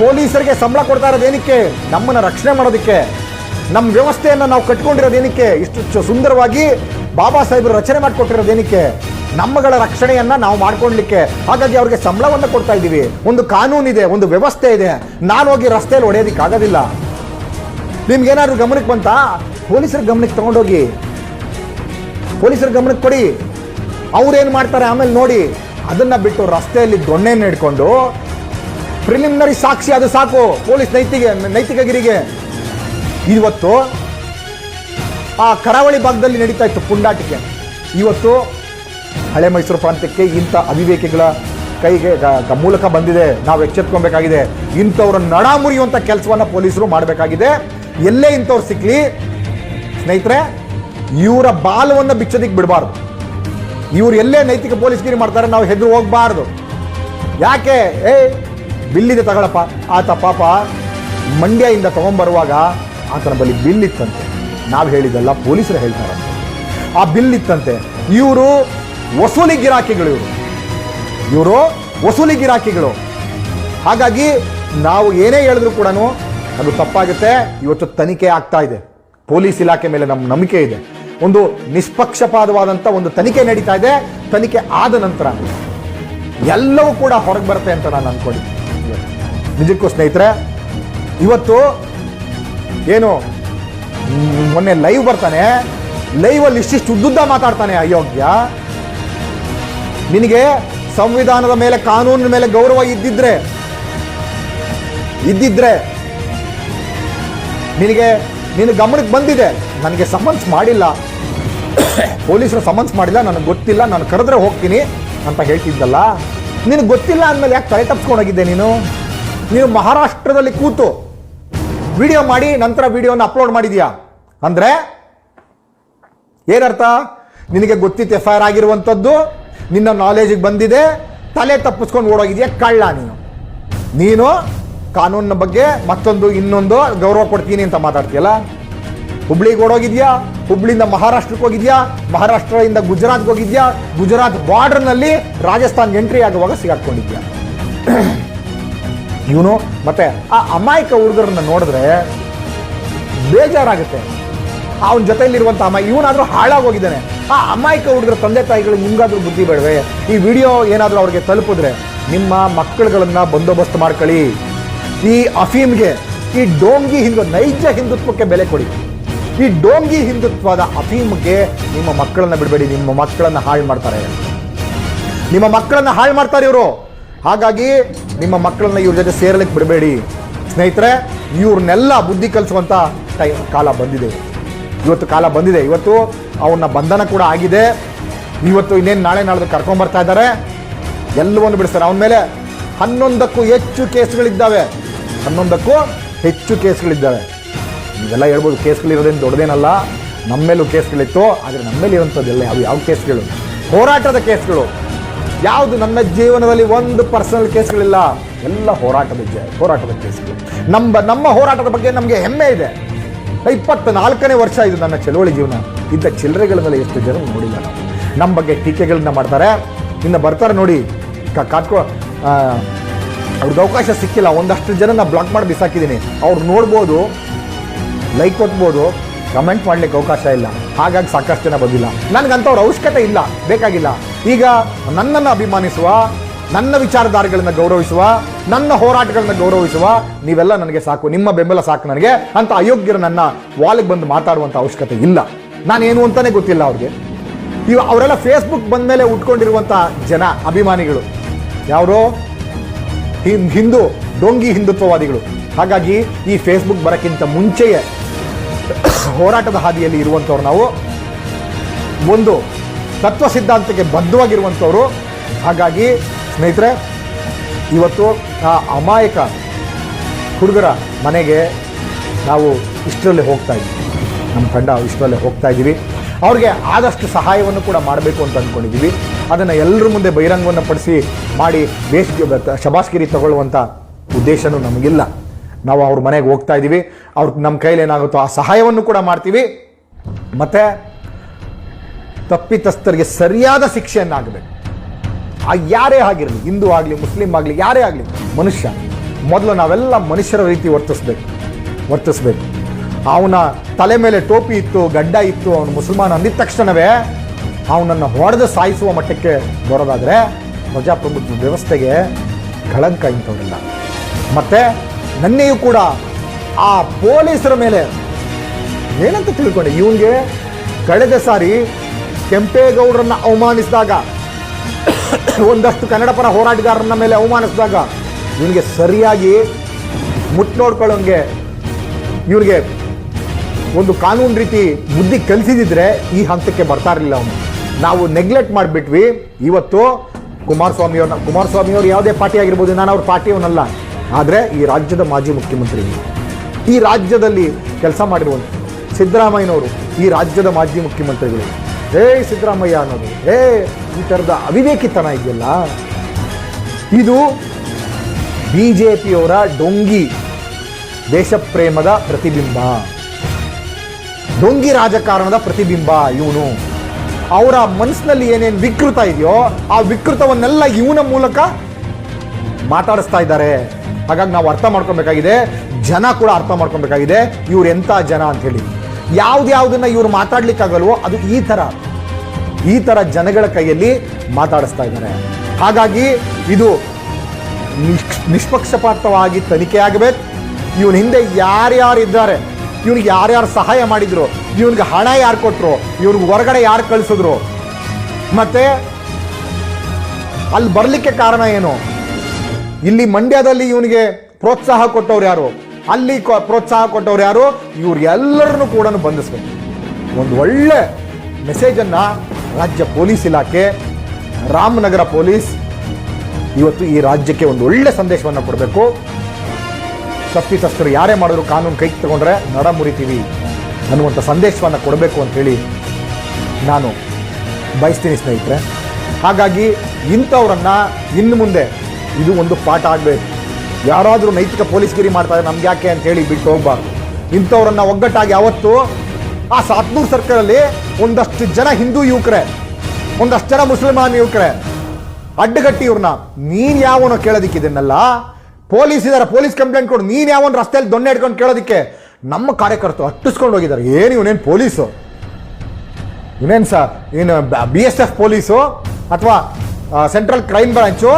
ಪೊಲೀಸರಿಗೆ ಸಂಬಳ ಕೊಡ್ತಾ ಇರೋದೇನಕ್ಕೆ? ನಮ್ಮನ್ನು ರಕ್ಷಣೆ ಮಾಡೋದಕ್ಕೆ. ನಮ್ಮ ವ್ಯವಸ್ಥೆಯನ್ನು ನಾವು ಕಟ್ಕೊಂಡಿರೋದೇನಕ್ಕೆ? ಇಷ್ಟು ಸುಂದರವಾಗಿ ಬಾಬಾ ಸಾಹೇಬರು ರಚನೆ ಮಾಡಿಕೊಟ್ಟಿರೋದೇನಕ್ಕೆ? ನಮ್ಮಗಳ ರಕ್ಷಣೆಯನ್ನು ನಾವು ಮಾಡ್ಕೊಳ್ಲಿಕ್ಕೆ. ಹಾಗಾಗಿ ಅವ್ರಿಗೆ ಸಂಬಳವನ್ನು ಕೊಡ್ತಾ ಇದ್ದೀವಿ. ಒಂದು ಕಾನೂನಿದೆ, ಒಂದು ವ್ಯವಸ್ಥೆ ಇದೆ. ನಾನು ಹೋಗಿ ರಸ್ತೆಯಲ್ಲಿ ಹೊಡೆಯೋದಕ್ಕಾಗೋದಿಲ್ಲ. ನಿಮ್ಗೇನಾದ್ರು ಗಮನಕ್ಕೆ ಬಂತಾ? ಪೊಲೀಸರ ಗಮನಕ್ಕೆ ತಗೊಂಡೋಗಿ, ಪೊಲೀಸರ ಗಮನಕ್ಕೆ ಕೊಡಿ. ಅವ್ರೇನು ಮಾಡ್ತಾರೆ ಆಮೇಲೆ ನೋಡಿ. ಅದನ್ನು ಬಿಟ್ಟು ರಸ್ತೆಯಲ್ಲಿ ದೊಣ್ಣೆಯನ್ನು ಹಿಡ್ಕೊಂಡು ಪ್ರಿಲಿಮಿನರಿ ಸಾಕ್ಷಿ ಅದು ಸಾಕು ಪೊಲೀಸ್ ನೈತಿಕಗಿರಿಗೆ. ಇವತ್ತು ಆ ಕರಾವಳಿ ಭಾಗದಲ್ಲಿ ನಡೀತಾ ಇತ್ತು ಪುಂಡಾಟಿಕೆ. ಇವತ್ತು ಹಳೆ ಮೈಸೂರು ಪ್ರಾಂತ್ಯಕ್ಕೆ ಇಂಥ ಅವಿವೇಕಿಗಳ ಕೈಗೆ ಮೂಲಕ ಬಂದಿದೆ. ನಾವು ಎಚ್ಚೆತ್ಕೊಬೇಕಾಗಿದೆ. ಇಂಥವ್ರ ನಡ ಮುರಿಯುವಂಥ ಕೆಲಸವನ್ನು ಪೊಲೀಸರು ಮಾಡಬೇಕಾಗಿದೆ. ಎಲ್ಲೇ ಇಂಥವ್ರು ಸಿಕ್ಲಿ ಸ್ನೇಹಿತರೆ, ಇವರ ಬಾಲವನ್ನು ಬಿಚ್ಚೋದಿಕ್ಕೆ ಬಿಡಬಾರ್ದು. ಇವ್ರು ಎಲ್ಲೇ ನೈತಿಕ ಪೊಲೀಸ್ಗಿರಿ ಮಾಡ್ತಾರೆ ನಾವು ಹೆದ್ರು ಹೋಗ್ಬಾರ್ದು. ಯಾಕೆ? ಬಿಲ್ಲಿದೆ ತಗೊಳಪ್ಪ. ಆತ ಪಾಪ ಮಂಡ್ಯದಿಂದ ತಗೊಂಡ್ಬರುವಾಗ ಆತನ ಬಳಿ ಬಿಲ್ ಇತ್ತಂತೆ. ನಾವು ಹೇಳಿದಲ್ಲ, ಪೊಲೀಸರು ಹೇಳ್ತಾರಂತೆ. ಆ ಬಿಲ್ ಇತ್ತಂತೆ. ಇವರು ವಸೂಲಿ ಗಿರಾಕಿಗಳು. ಇವರು ವಸೂಲಿ ಗಿರಾಕಿಗಳು. ಹಾಗಾಗಿ ನಾವು ಏನೇ ಹೇಳಿದ್ರು ಕೂಡ ಅದು ತಪ್ಪಾಗುತ್ತೆ. ಇವತ್ತು ತನಿಖೆ ಆಗ್ತಾ ಇದೆ. ಪೊಲೀಸ್ ಇಲಾಖೆ ಮೇಲೆ ನಮ್ಮ ನಂಬಿಕೆ ಇದೆ. ಒಂದು ನಿಷ್ಪಕ್ಷಪಾತವಾದಂಥ ಒಂದು ತನಿಖೆ ನಡೀತಾ ಇದೆ. ತನಿಖೆ ಆದ ನಂತರ ಎಲ್ಲವೂ ಕೂಡ ಹೊರಗೆ ಬರುತ್ತೆ ಅಂತ ನಾನು ಅನ್ಕೊಂಡಿದ್ದೆ. ನಿಜಕ್ಕೂ ಸ್ನೇಹಿತರೆ, ಇವತ್ತು ಏನು ಮೊನ್ನೆ ಲೈವ್ ಬರ್ತಾನೆ, ಲೈವಲ್ಲಿ ಇಷ್ಟಿಷ್ಟು ಉದ್ದುದ್ದ ಮಾತಾಡ್ತಾನೆ. ಅಯೋಗ್ಯ, ನಿನಗೆ ಸಂವಿಧಾನದ ಮೇಲೆ, ಕಾನೂನಿನ ಮೇಲೆ ಗೌರವ ಇದ್ದಿದ್ರೆ ನಿನ್ನ ಗಮನಕ್ಕೆ ಬಂದಿದೆ. ನನಗೆ ಸಮನ್ಸ್ ಮಾಡಿಲ್ಲ, ಪೊಲೀಸರು ಸಮನ್ಸ್ ಮಾಡಿಲ್ಲ, ನನಗೆ ಗೊತ್ತಿಲ್ಲ, ನಾನು ಕರೆದ್ರೆ ಹೋಗ್ತೀನಿ ಅಂತ ಹೇಳ್ತಿದ್ದಲ್ಲ. ನಿನಗೆ ಗೊತ್ತಿಲ್ಲ ಅಂದಮೇಲೆ ಯಾಕೆ ತಲೆ ತಪ್ಪಿಸ್ಕೊಂಡೋಗಿದ್ದೆ ನೀನು ಮಹಾರಾಷ್ಟ್ರದಲ್ಲಿ ಕೂತು ವಿಡಿಯೋ ಮಾಡಿ ನಂತರ ವಿಡಿಯೋನ ಅಪ್ಲೋಡ್ ಮಾಡಿದ್ಯಾ ಅಂದ್ರೆ ಏನರ್ಥ? ನಿನಗೆ ಗೊತ್ತಿತ್ತು FIR ಆಗಿರುವಂಥದ್ದು, ನಿನ್ನ ನಾಲೆಜಿಗೆ ಬಂದಿದೆ, ತಲೆ ತಪ್ಪಿಸ್ಕೊಂಡು ಓಡೋಗಿದ್ಯಾ ಕಳ್ಳ ನೀನು ಕಾನೂನಿನ ಬಗ್ಗೆ ಮತ್ತೊಂದು ಇನ್ನೊಂದು ಗೌರವ ಕೊಡ್ತೀನಿ ಅಂತ ಮಾತಾಡ್ತೀಯಲ್ಲ. ಹುಬ್ಳಿಗೆ ಓಡೋಗಿದ್ಯಾ, ಹುಬ್ಳಿಯಿಂದ ಮಹಾರಾಷ್ಟ್ರಕ್ಕೆ ಹೋಗಿದ್ಯಾ, ಮಹಾರಾಷ್ಟ್ರದಿಂದ ಗುಜರಾತ್ಗೆ ಹೋಗಿದ್ಯಾ, ಗುಜರಾತ್ ಬಾರ್ಡರ್ನಲ್ಲಿ ರಾಜಸ್ಥಾನ್ ಎಂಟ್ರಿ ಆಗುವಾಗ ಸಿಗಾಕೊಂಡಿದ್ಯಾ. ಇವನು ಮತ್ತೆ ಆ ಅಮಾಯಕ ಹುಡುಗರನ್ನ ನೋಡಿದ್ರೆ ಬೇಜಾರಾಗುತ್ತೆ. ಅವನ ಜೊತೆಯಲ್ಲಿರುವಂಥ ಇವನಾದ್ರೂ ಹಾಳಾಗೋಗಿದ್ದಾನೆ. ಆ ಅಮಾಯಕ ಹುಡುಗರ ತಂದೆ ತಾಯಿಗಳು ನಿಮ್ಗಾದ್ರೂ ಬುದ್ಧಿ ಬೇಡವೆ? ಈ ವಿಡಿಯೋ ಏನಾದರೂ ಅವ್ರಿಗೆ ತಲುಪಿದ್ರೆ ನಿಮ್ಮ ಮಕ್ಕಳುಗಳನ್ನ ಬಂದೋಬಸ್ತ್ ಮಾಡ್ಕೊಳ್ಳಿ. ಈ ಅಫೀಮ್ಗೆ, ಈ ಡೋಂಗಿ ನೈಜ ಹಿಂದುತ್ವಕ್ಕೆ ಬೆಲೆ ಕೊಡಿ. ಈ ಡೋಂಗಿ ಹಿಂದುತ್ವದ ಅಫೀಮ್ಗೆ ನಿಮ್ಮ ಮಕ್ಕಳನ್ನ ಬಿಡಬೇಡಿ. ನಿಮ್ಮ ಮಕ್ಕಳನ್ನ ಹಾಳು ಮಾಡ್ತಾರೆ ಇವರು. ಹಾಗಾಗಿ ನಿಮ್ಮ ಮಕ್ಕಳನ್ನ ಇವ್ರ ಜೊತೆ ಸೇರಲಿಕ್ಕೆ ಬಿಡಬೇಡಿ ಸ್ನೇಹಿತರೆ. ಇವ್ರನ್ನೆಲ್ಲ ಬುದ್ಧಿ ಕಲಿಸುವಂತ ಕಾಲ ಬಂದಿದೆ. ಇವತ್ತು ಅವನ್ನ ಬಂಧನ ಕೂಡ ಆಗಿದೆ. ಇವತ್ತು ಇನ್ನೇನು ನಾಳೆ ನಾಳೆ ಕರ್ಕೊಂಡ್ಬರ್ತಾ ಇದ್ದಾರೆ. ಎಲ್ಲವನ್ನು ಬಿಡಿಸ್ತಾರೆ. ಅವನ ಮೇಲೆ 11ಕ್ಕೂ ಹೆಚ್ಚು ಕೇಸ್ಗಳಿದ್ದಾವೆ. ನೀವೆಲ್ಲ ಹೇಳ್ಬೋದು ಕೇಸ್ಗಳಿರೋದೇನು ದೊಡ್ಡದೇನಲ್ಲ. ನಮ್ಮ ಮೇಲೂ ಕೇಸ್ಗಳಿತ್ತು. ಆದರೆ ನಮ್ಮ ಮೇಲೆ ಇರುವಂಥದ್ದೆಲ್ಲ ಯಾವ ಕೇಸ್ಗಳು? ಹೋರಾಟದ ಕೇಸ್ಗಳು. ಯಾವುದು ನನ್ನ ಜೀವನದಲ್ಲಿ ಒಂದು ಪರ್ಸನಲ್ ಕೇಸ್ಗಳಿಲ್ಲ. ಎಲ್ಲ ಹೋರಾಟದ ಕೇಸ್ಗಳು. ನಮ್ಮ ಹೋರಾಟದ ಬಗ್ಗೆ ನಮಗೆ ಹೆಮ್ಮೆ ಇದೆ. 24ನೇ ವರ್ಷ ಇದು ನನ್ನ ಚಳವಳಿ ಜೀವನ. ಇಂಥ ಚಿಲ್ಲರೆಗಳ ಮೇಲೆ ಎಷ್ಟು ಜನ ನೋಡಿಲ್ಲ ನಾವು. ನಮ್ಮ ಬಗ್ಗೆ ಟೀಕೆಗಳನ್ನ ಮಾಡ್ತಾರೆ. ಇನ್ನು ಬರ್ತಾರೆ ನೋಡಿ, ಅವ್ರಿಗೆ ಅವಕಾಶ ಸಿಕ್ಕಿಲ್ಲ. ಒಂದಷ್ಟು ಜನ ಬ್ಲಾಕ್ ಮಾಡಿ ಬಿಸಾಕಿದ್ದೀನಿ. ಅವ್ರು ನೋಡ್ಬೋದು, ಲೈಕ್ ಕೊಟ್ಬೋದು, ಕಮೆಂಟ್ ಮಾಡ್ಲಿಕ್ಕೆ ಅವಕಾಶ ಇಲ್ಲ. ಹಾಗಾಗಿ ಸಾಕಷ್ಟು ಜನ ಬಂದಿಲ್ಲ. ನನಗಂಥವ್ರ ಅವಶ್ಯಕತೆ ಇಲ್ಲ, ಬೇಕಾಗಿಲ್ಲ. ಈಗ ನನ್ನನ್ನು ಅಭಿಮಾನಿಸುವ, ನನ್ನ ವಿಚಾರಧಾರೆಗಳನ್ನು ಗೌರವಿಸುವ, ನನ್ನ ಹೋರಾಟಗಳನ್ನು ಗೌರವಿಸುವ ನೀವೆಲ್ಲ ನನಗೆ ಸಾಕು. ನಿಮ್ಮ ಬೆಂಬಲ ಸಾಕು ನನಗೆ. ಅಂತ ಅಯೋಗ್ಯರು ನನ್ನ ವಾಲಿಗೆ ಬಂದು ಮಾತಾಡುವಂಥ ಅವಶ್ಯಕತೆ ಇಲ್ಲ. ನಾನೇನು ಅಂತಾನೆ ಗೊತ್ತಿಲ್ಲ ಅವ್ರಿಗೆ. ಅವರೆಲ್ಲ ಫೇಸ್ಬುಕ್ ಬಂದ ಮೇಲೆ ಉಟ್ಕೊಂಡಿರುವಂಥ ಜನ ಅಭಿಮಾನಿಗಳು ಯಾರು? ಡೋಂಗಿ ಹಿಂದುತ್ವವಾದಿಗಳು. ಹಾಗಾಗಿ ಈ ಫೇಸ್ಬುಕ್ ಬರೋಕ್ಕಿಂತ ಮುಂಚೆಯೇ ಹೋರಾಟದ ಹಾದಿಯಲ್ಲಿ ಇರುವಂಥವ್ರು ನಾವು. ಒಂದು ತತ್ವ ಸಿದ್ಧಾಂತಕ್ಕೆ ಬದ್ಧವಾಗಿರುವಂಥವ್ರು. ಹಾಗಾಗಿ ಸ್ನೇಹಿತರೆ, ಇವತ್ತು ಆ ಅಮಾಯಕ ಹುಡುಗರ ಮನೆಗೆ ನಾವು ಇಷ್ಟರಲ್ಲೇ ಹೋಗ್ತಾ ಇದ್ದೀವಿ. ನಮ್ಮ ತಂಡ ಇಷ್ಟರಲ್ಲೇ ಹೋಗ್ತಾ ಇದ್ದೀವಿ. ಅವ್ರಿಗೆ ಆದಷ್ಟು ಸಹಾಯವನ್ನು ಕೂಡ ಮಾಡಬೇಕು ಅಂತ ಅಂದ್ಕೊಂಡಿದ್ದೀವಿ. ಅದನ್ನು ಎಲ್ಲರ ಮುಂದೆ ಬಹಿರಂಗವನ್ನು ಪಡಿಸಿ ಮಾಡಿ ಶಬಾಷ್ಗಿರಿ ತಗೊಳ್ಳುವಂಥ ಉದ್ದೇಶನೂ ನಮಗಿಲ್ಲ. ನಾವು ಅವ್ರ ಮನೆಗೆ ಹೋಗ್ತಾ ಇದ್ದೀವಿ. ಅವ್ರಿಗೆ ನಮ್ಮ ಕೈಲಿ ಏನಾಗುತ್ತೋ ಆ ಸಹಾಯವನ್ನು ಕೂಡ ಮಾಡ್ತೀವಿ. ಮತ್ತು ತಪ್ಪಿತಸ್ಥರಿಗೆ ಸರಿಯಾದ ಶಿಕ್ಷೆಯನ್ನಾಗಬೇಕು. ಯಾರೇ ಆಗಿರಲಿ, ಹಿಂದೂ ಆಗಲಿ, ಮುಸ್ಲಿಂ ಆಗಲಿ, ಯಾರೇ ಆಗಲಿ, ಮನುಷ್ಯ. ಮೊದಲು ನಾವೆಲ್ಲ ಮನುಷ್ಯರ ರೀತಿ ವರ್ತಿಸ್ಬೇಕು. ಅವನ ತಲೆ ಮೇಲೆ ಟೋಪಿ ಇತ್ತು, ಗಡ್ಡ ಇತ್ತು, ಅವನು ಮುಸಲ್ಮಾನ ಅಂದಿದ ತಕ್ಷಣವೇ ಅವನನ್ನು ಹೊಡೆದು ಸಾಯಿಸುವ ಮಟ್ಟಕ್ಕೆ ಬರೋದಾದರೆ ಪ್ರಜಾಪ್ರಭುತ್ವ ವ್ಯವಸ್ಥೆಗೆ ಕಳಂಕ ಇಂಥವರಿಲ್ಲ. ಮತ್ತು ನನ್ನೆಯೂ ಕೂಡ ಆ ಪೊಲೀಸರ ಮೇಲೆ ಏನಂತ ತಿಳ್ಕೊಂಡೆ, ಇವನಿಗೆ ಕಳೆದ ಸಾರಿ ಕೆಂಪೇಗೌಡರನ್ನ ಅವಮಾನಿಸಿದಾಗ, ಒಂದಷ್ಟು ಕನ್ನಡ ಪರ ಹೋರಾಟಗಾರರನ್ನ ಮೇಲೆ ಅವಮಾನಿಸಿದಾಗ ಇವನಿಗೆ ಸರಿಯಾಗಿ ನೋಡ್ಕೊಳ್ಳೋಂಗೆ ಇವನಿಗೆ ಒಂದು ಕಾನೂನು ರೀತಿ ಬುದ್ಧಿ ಕಲಿಸಿದ್ರೆ ಈ ಹಂತಕ್ಕೆ ಬರ್ತಾ ಇರಲಿಲ್ಲ ಅವನು. ನಾವು ನೆಗ್ಲೆಕ್ಟ್ ಮಾಡಿಬಿಟ್ವಿ. ಇವತ್ತು ಕುಮಾರಸ್ವಾಮಿಯವರು ಯಾವುದೇ ಪಾರ್ಟಿ ಆಗಿರ್ಬೋದು, ನಾನು ಅವ್ರ ಪಾರ್ಟಿಯವನಲ್ಲ. ಆದರೆ ಈ ರಾಜ್ಯದ ಮಾಜಿ ಮುಖ್ಯಮಂತ್ರಿ, ಈ ರಾಜ್ಯದಲ್ಲಿ ಕೆಲಸ ಮಾಡಿರುವಂಥ ಸಿದ್ದರಾಮಯ್ಯನವರು, ಈ ರಾಜ್ಯದ ಮಾಜಿ ಮುಖ್ಯಮಂತ್ರಿಗಳು, ಸಿದ್ದರಾಮಯ್ಯ ಅನ್ನೋದು ಈ ಥರದ ಅವಿವೇಕಿತನ ಇದೆಯಲ್ಲ, ಇದು BJPಯವರ ಡೊಂಗಿ ದೇಶಪ್ರೇಮದ ಪ್ರತಿಬಿಂಬ, ಡೊಂಗಿ ರಾಜಕಾರಣದ ಪ್ರತಿಬಿಂಬ ಇವನು. ಅವರ ಮನಸ್ಸಿನಲ್ಲಿ ಏನೇನು ವಿಕೃತ ಇದೆಯೋ ಆ ವಿಕೃತವನ್ನೆಲ್ಲ ಇವನ ಮೂಲಕ ಮಾತಾಡಿಸ್ತಾ ಇದ್ದಾರೆ. ಹಾಗಾಗಿ ನಾವು ಅರ್ಥ ಮಾಡ್ಕೊಬೇಕಾಗಿದೆ, ಜನ ಕೂಡ ಅರ್ಥ ಮಾಡ್ಕೊಬೇಕಾಗಿದೆ ಇವ್ರು ಎಂಥ ಜನ ಅಂತ ಹೇಳಿ. ಯಾವ್ದನ್ನ ಇವ್ರು ಮಾತಾಡ್ಲಿಕ್ಕಾಗಲ್ವೋ ಅದು ಈ ಥರ ಜನಗಳ ಕೈಯಲ್ಲಿ ಮಾತಾಡಿಸ್ತಾ ಇದ್ದಾರೆ. ಹಾಗಾಗಿ ಇದು ನಿಷ್ಪಕ್ಷಪಾತವಾಗಿ ತನಿಖೆ ಆಗಬೇಕು. ಇವನ ಹಿಂದೆ ಯಾರ್ಯಾರು ಇದ್ದಾರೆ, ಇವನಿಗೆ ಯಾರ್ಯಾರು ಸಹಾಯ ಮಾಡಿದ್ರು, ಇವನಿಗೆ ಹಣ ಯಾರು ಕೊಟ್ಟರು, ಇವನಿಗೆ ಹೊರಗಡೆ ಯಾರು ಕಳಿಸಿದ್ರು, ಮತ್ತೆ ಅಲ್ಲಿ ಬರಲಿಕ್ಕೆ ಕಾರಣ ಏನು, ಇಲ್ಲಿ ಮಂಡ್ಯದಲ್ಲಿ ಇವನಿಗೆ ಪ್ರೋತ್ಸಾಹ ಕೊಟ್ಟವ್ರು ಯಾರು, ಅಲ್ಲಿ ಪ್ರೋತ್ಸಾಹ ಕೊಟ್ಟವ್ರು ಯಾರು, ಇವ್ರಿಗೆಲ್ಲರನ್ನು ಕೂಡ ಬಂಧಿಸ್ಬೇಕು. ಒಂದು ಒಳ್ಳೆ ಮೆಸೇಜನ್ನು ರಾಜ್ಯ ಪೊಲೀಸ್ ಇಲಾಖೆ, ರಾಮನಗರ ಪೊಲೀಸ್ ಇವತ್ತು ಈ ರಾಜ್ಯಕ್ಕೆ ಒಂದು ಒಳ್ಳೆ ಸಂದೇಶವನ್ನು ಕೊಡಬೇಕು. ತಪ್ಪಿತಸ್ಥರು ಯಾರೇ ಮಾಡಿದ್ರು ಕಾನೂನು ಕೈಗೆ ತಗೊಂಡ್ರೆ ನಡ ಮುರಿತೀವಿ ಅನ್ನುವಂಥ ಸಂದೇಶವನ್ನು ಕೊಡಬೇಕು ಅಂಥೇಳಿ ನಾನು ಬಯಸ್ತೀನಿ ಸ್ನೇಹಿತರೆ. ಹಾಗಾಗಿ ಇಂಥವ್ರನ್ನ ಇನ್ನು ಮುಂದೆ ಇದು ಒಂದು ಪಾಠ ಆಗಬೇಕು. ಯಾರಾದರೂ ನೈತಿಕ ಪೊಲೀಸ್ಗಿರಿ ಮಾಡ್ತಾರೆ ನಮ್ಗೆ ಯಾಕೆ ಅಂತ ಹೇಳಿ ಬಿಟ್ಟು ಹೋಗ್ಬಾರ್ದು. ಇಂಥವ್ರನ್ನ ಒಗ್ಗಟ್ಟಾಗಿ ಯಾವತ್ತು ಆ ಸಾತ್ನೂರು ಸರ್ಕಲಲ್ಲಿ ಒಂದಷ್ಟು ಜನ ಹಿಂದೂ ಯುವಕರೇ, ಒಂದಷ್ಟು ಜನ ಮುಸಲ್ಮಾನ್ ಯುವಕರೇ ಅಡ್ಡಗಟ್ಟಿ ಇವ್ರನ್ನ, ನೀನು ಯಾವನೋ ಕೇಳೋದಿಕ್ಕಿದೆನ್ನಲ್ಲ, ಪೊಲೀಸ್ ಇದ್ದಾರೆ, ಪೊಲೀಸ್ ಕಂಪ್ಲೇಂಟ್ ಕೊಡು, ನೀನು ಯಾವನ್ ರಸ್ತೆಯಲ್ಲಿ ದೊಣ್ಣೆ ಹಿಡ್ಕೊಂಡು ಕೇಳೋದಕ್ಕೆ ನಮ್ಮ ಕಾರ್ಯಕರ್ತರು ಅಟ್ಟಿಸ್ಕೊಂಡು ಹೋಗಿದ್ದಾರೆ. ಇವನೇನು ಪೊಲೀಸು, ಇವನೇನು ಏನು BSF ಪೊಲೀಸು ಅಥವಾ ಸೆಂಟ್ರಲ್ ಕ್ರೈಮ್ ಬ್ರಾಂಚು,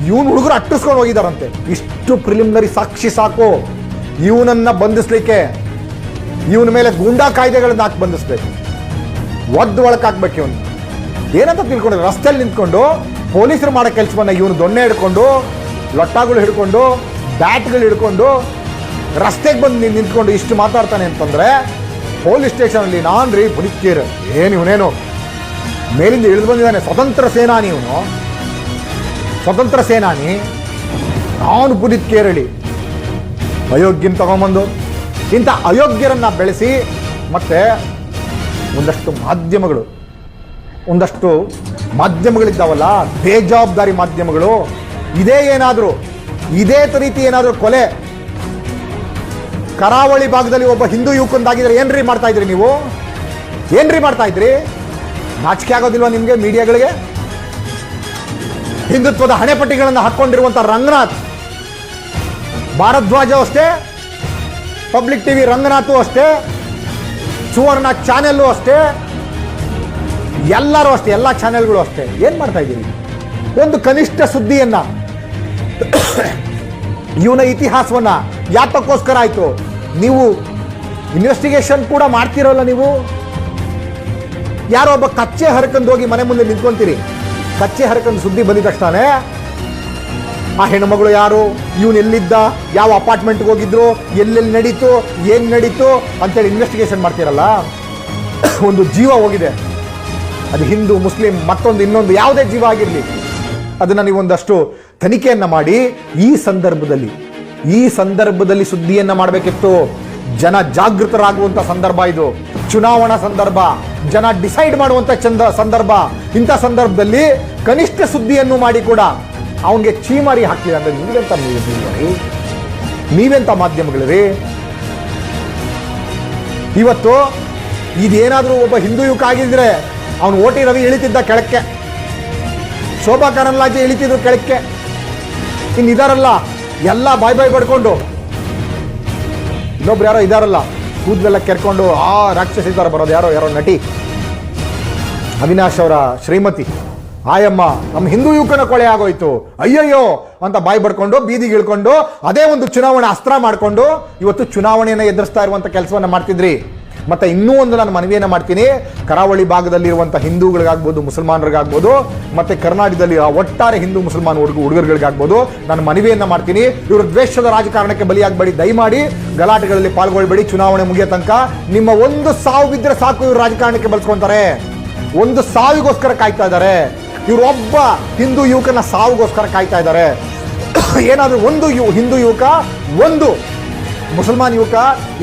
ಇವನು ಹುಡುಗರು ಅಟ್ಟಿಸ್ಕೊಂಡು ಹೋಗಿದಾರಂತೆ. ಇಷ್ಟು ಪ್ರಿಲಿಮಿನರಿ ಸಾಕ್ಷಿ ಸಾಕು ಇವನನ್ನ ಬಂಧಿಸ್ಲಿಕ್ಕೆ. ಇವನ ಮೇಲೆ ಗೂಂಡಾ ಕಾಯ್ದೆಗಳನ್ನ ಹಾಕಿ ಬಂಧಿಸ್ಬೇಕು, ಒದ್ದು ಒಳಕಾಕ್ಬೇಕು. ಇವನು ಏನಂತ ತಿಳ್ಕೊಂಡಿದ್ರು, ರಸ್ತೆಯಲ್ಲಿ ನಿಂತ್ಕೊಂಡು ಪೊಲೀಸರು ಮಾಡೋ ಕೆಲಸವನ್ನ ಇವನು ದೊಣ್ಣೆ ಹಿಡ್ಕೊಂಡು, ಲೊಟ್ಟಗಳು ಹಿಡ್ಕೊಂಡು, ಬ್ಯಾಟ್ಗಳು ಹಿಡ್ಕೊಂಡು ರಸ್ತೆಗೆ ಬಂದು ನಿಂತ್ಕೊಂಡು ಇಷ್ಟು ಮಾತಾಡ್ತಾನೆ ಅಂತಂದ್ರೆ, ಪೊಲೀಸ್ ಸ್ಟೇಷನಲ್ಲಿ ನಾನು ರೀ ಬುಡಿಕೇರ್, ಇವನೇನು ಮೇಲಿಂದ ಇಳಿದು ಬಂದಿದ್ದಾನೆ, ಸ್ವತಂತ್ರ ಸೇನಾನಿ, ಇವನು ಸ್ವತಂತ್ರ ಸೇನಾನಿ, ನಾನು ಬುಡಿಕೇರಳಿ ಅಯೋಗ್ಯನ ತಗೊಂಬಂದು ಇಂಥ ಅಯೋಗ್ಯರನ್ನ ಬೆಳೆಸಿ, ಮತ್ತೆ ಒಂದಷ್ಟು ಮಾಧ್ಯಮಗಳಿದ್ದಾವಲ್ಲ, ಬೇಜವಾಬ್ದಾರಿ ಮಾಧ್ಯಮಗಳು, ಇದೇ ರೀತಿ ಏನಾದರೂ ಕೊಲೆ ಕರಾವಳಿ ಭಾಗದಲ್ಲಿ ಒಬ್ಬ ಹಿಂದೂ ಯುವಕಂದಾಗಿದ್ರೆ ಏನ್ರಿ ಮಾಡ್ತಾ ಇದ್ರಿ ನೀವು? ಏನ್ರಿ ಮಾಡ್ತಾ ಇದ್ರಿ? ನಾಚಿಕೆ ಆಗೋದಿಲ್ವಾ ನಿಮಗೆ ಮೀಡಿಯಾಗಳಿಗೆ? ಹಿಂದುತ್ವದ ಹಣೆಪಟ್ಟಿಗಳನ್ನು ಹಾಕೊಂಡಿರುವಂಥ ರಂಗನಾಥ್ ಭಾರದ್ವಾಜ ಅಷ್ಟೇ, ಪಬ್ಲಿಕ್ ಟಿವಿ ರಂಗನಾಥು ಅಷ್ಟೇ, ಸುವರ್ಣ ಚಾನೆಲ್ಲು ಅಷ್ಟೇ, ಎಲ್ಲರೂ ಅಷ್ಟೇ, ಎಲ್ಲ ಚಾನೆಲ್ಗಳು ಅಷ್ಟೇ. ಏನು ಮಾಡ್ತಾ ಇದ್ದೀರಿ? ಒಂದು ಕನಿಷ್ಠ ಸುದ್ದಿಯನ್ನ, ಇವನ ಇತಿಹಾಸವನ್ನ ಯಾತಕ್ಕೋಸ್ಕರ ಆಯ್ತು ನೀವು ಇನ್ವೆಸ್ಟಿಗೇಷನ್ ಕೂಡ ಮಾಡ್ತಿರೋಲ್ಲ. ನೀವು ಯಾರೋ ಒಬ್ಬ ಕಚ್ಚೆ ಹರಕಂದು ಹೋಗಿ ಮನೆ ಮುಂದೆ ನಿಂತ್ಕೊಂತೀರಿ, ಕಚ್ಚೆ ಹರಕಂದು ಸುದ್ದಿ ಬಂದಿದ ತಕ್ಷಣ ಆ ಹೆಣ್ಮಗಳು ಯಾರು, ಇವನು ಎಲ್ಲಿದ್ದ, ಯಾವ ಅಪಾರ್ಟ್ಮೆಂಟ್ಗೆ ಹೋಗಿದ್ರು, ಎಲ್ಲೆಲ್ಲಿ ನಡೀತು, ಏನು ನಡೀತು ಅಂತೇಳಿ ಇನ್ವೆಸ್ಟಿಗೇಷನ್ ಮಾಡ್ತೀರಲ್ಲ. ಒಂದು ಜೀವ ಹೋಗಿದೆ, ಅದು ಹಿಂದೂ ಮುಸ್ಲಿಂ ಮತ್ತೊಂದು ಇನ್ನೊಂದು ಯಾವುದೇ ಜೀವ ಆಗಿರಲಿ, ಅದನ್ನು ನೀವೊಂದಷ್ಟು ತನಿಖೆಯನ್ನು ಮಾಡಿ ಈ ಸಂದರ್ಭದಲ್ಲಿ ಸುದ್ದಿಯನ್ನು ಮಾಡಬೇಕಿತ್ತು. ಜನ ಜಾಗೃತರಾಗುವಂಥ ಸಂದರ್ಭ ಇದು, ಚುನಾವಣಾ ಸಂದರ್ಭ, ಜನ ಡಿಸೈಡ್ ಮಾಡುವಂಥ ಸಂದರ್ಭ. ಇಂಥ ಸಂದರ್ಭದಲ್ಲಿ ಕನಿಷ್ಠ ಸುದ್ದಿಯನ್ನು ಮಾಡಿ ಕೂಡ ಅವನಿಗೆ ಚೀಮಾರಿ ಹಾಕಲಿಲ್ಲ ಅಂದ್ರೆ ನೀವೆಂತ ಮಾಧ್ಯಮಗಳಿರಿ? ಇವತ್ತು ಇದೇನಾದರೂ ಒಬ್ಬ ಹಿಂದೂ ಯುವಕ ಆಗಿದ್ರೆ ಅವನು ಓಟಿ ರವಿ ಇಳಿತಿದ್ದ ಕೆಳಕ್ಕೆ, ಶೋಭಾ ಕರಂದ್ಲಾಜೆ ಇಳಿತಿದ್ರು ಕೆಳಕ್ಕೆ, ಇನ್ನಿದಾರಲ್ಲ ಎಲ್ಲ ಬಾಯ್ ಪಡ್ಕೊಂಡು, ಇನ್ನೊಬ್ರು ಯಾರೋ ಇದಾರಲ್ಲ ಕೂದಲೆಲ್ಲ ಕೆರ್ಕೊಂಡು ರಾಕ್ಷಸಿ ಥರ ಬರೋದು, ಯಾರೋ ನಟಿ ಅವಿನಾಶ್ ಅವರ ಶ್ರೀಮತಿ ಆಯಮ್ಮ, ನಮ್ಮ ಹಿಂದೂ ಯುವಕನ ಕೊಳೆ ಆಗೋಯ್ತು ಅಯ್ಯಯ್ಯೋ ಅಂತ ಬಾಯಿ ಬಡ್ಕೊಂಡು ಬೀದಿಗೆ ಇಳ್ಕೊಂಡು ಅದೇ ಒಂದು ಚುನಾವಣೆ ಅಸ್ತ್ರ ಮಾಡಿಕೊಂಡು ಇವತ್ತು ಚುನಾವಣೆಯನ್ನು ಎದುರಿಸ್ತಾ ಇರುವಂಥ ಕೆಲಸವನ್ನು ಮಾಡ್ತಿದ್ರಿ. ಮತ್ತೆ ಇನ್ನೂ ಒಂದು ನಾನು ಮನವಿಯನ್ನು ಮಾಡ್ತೀನಿ, ಕರಾವಳಿ ಭಾಗದಲ್ಲಿರುವಂಥ ಹಿಂದೂಗಳಿಗಾಗ್ಬೋದು, ಮುಸಲ್ಮಾನರಿಗಾಗ್ಬೋದು, ಮತ್ತೆ ಕರ್ನಾಟಕದಲ್ಲಿ ಒಟ್ಟಾರೆ ಹಿಂದೂ ಮುಸಲ್ಮಾನ್ ಹುಡುಗರುಗಳಿಗಾಗ್ಬೋದು, ನಾನು ಮನವಿಯನ್ನು ಮಾಡ್ತೀನಿ, ಇವರು ದ್ವೇಷದ ರಾಜಕಾರಣಕ್ಕೆ ಬಲಿಯಾಗಬೇಡಿ, ದಯಮಾಡಿ ಗಲಾಟೆಗಳಲ್ಲಿ ಪಾಲ್ಗೊಳ್ಬೇಡಿ. ಚುನಾವಣೆ ಮುಗಿಯೋ ತನಕ ನಿಮ್ಮ ಒಂದು ಸಾವು ಬಿದ್ದರೆ ಸಾಕು, ಇವರು ರಾಜಕಾರಣಕ್ಕೆ ಬಳಸ್ಕೊಂತಾರೆ, ಒಂದು ಸಾವಿಗೋಸ್ಕರ ಕಾಯ್ತಾ ಇದ್ದಾರೆ. ಇವರು ಒಬ್ಬ ಹಿಂದೂ ಯುವಕನ ಸಾವಿಗೋಸ್ಕರ ಕಾಯ್ತಾ ಇದ್ದಾರೆ. ಏನಾದರೂ ಒಂದು ಹಿಂದೂ ಯುವಕ, ಒಂದು ಮುಸಲ್ಮಾನ್ ಯುವಕ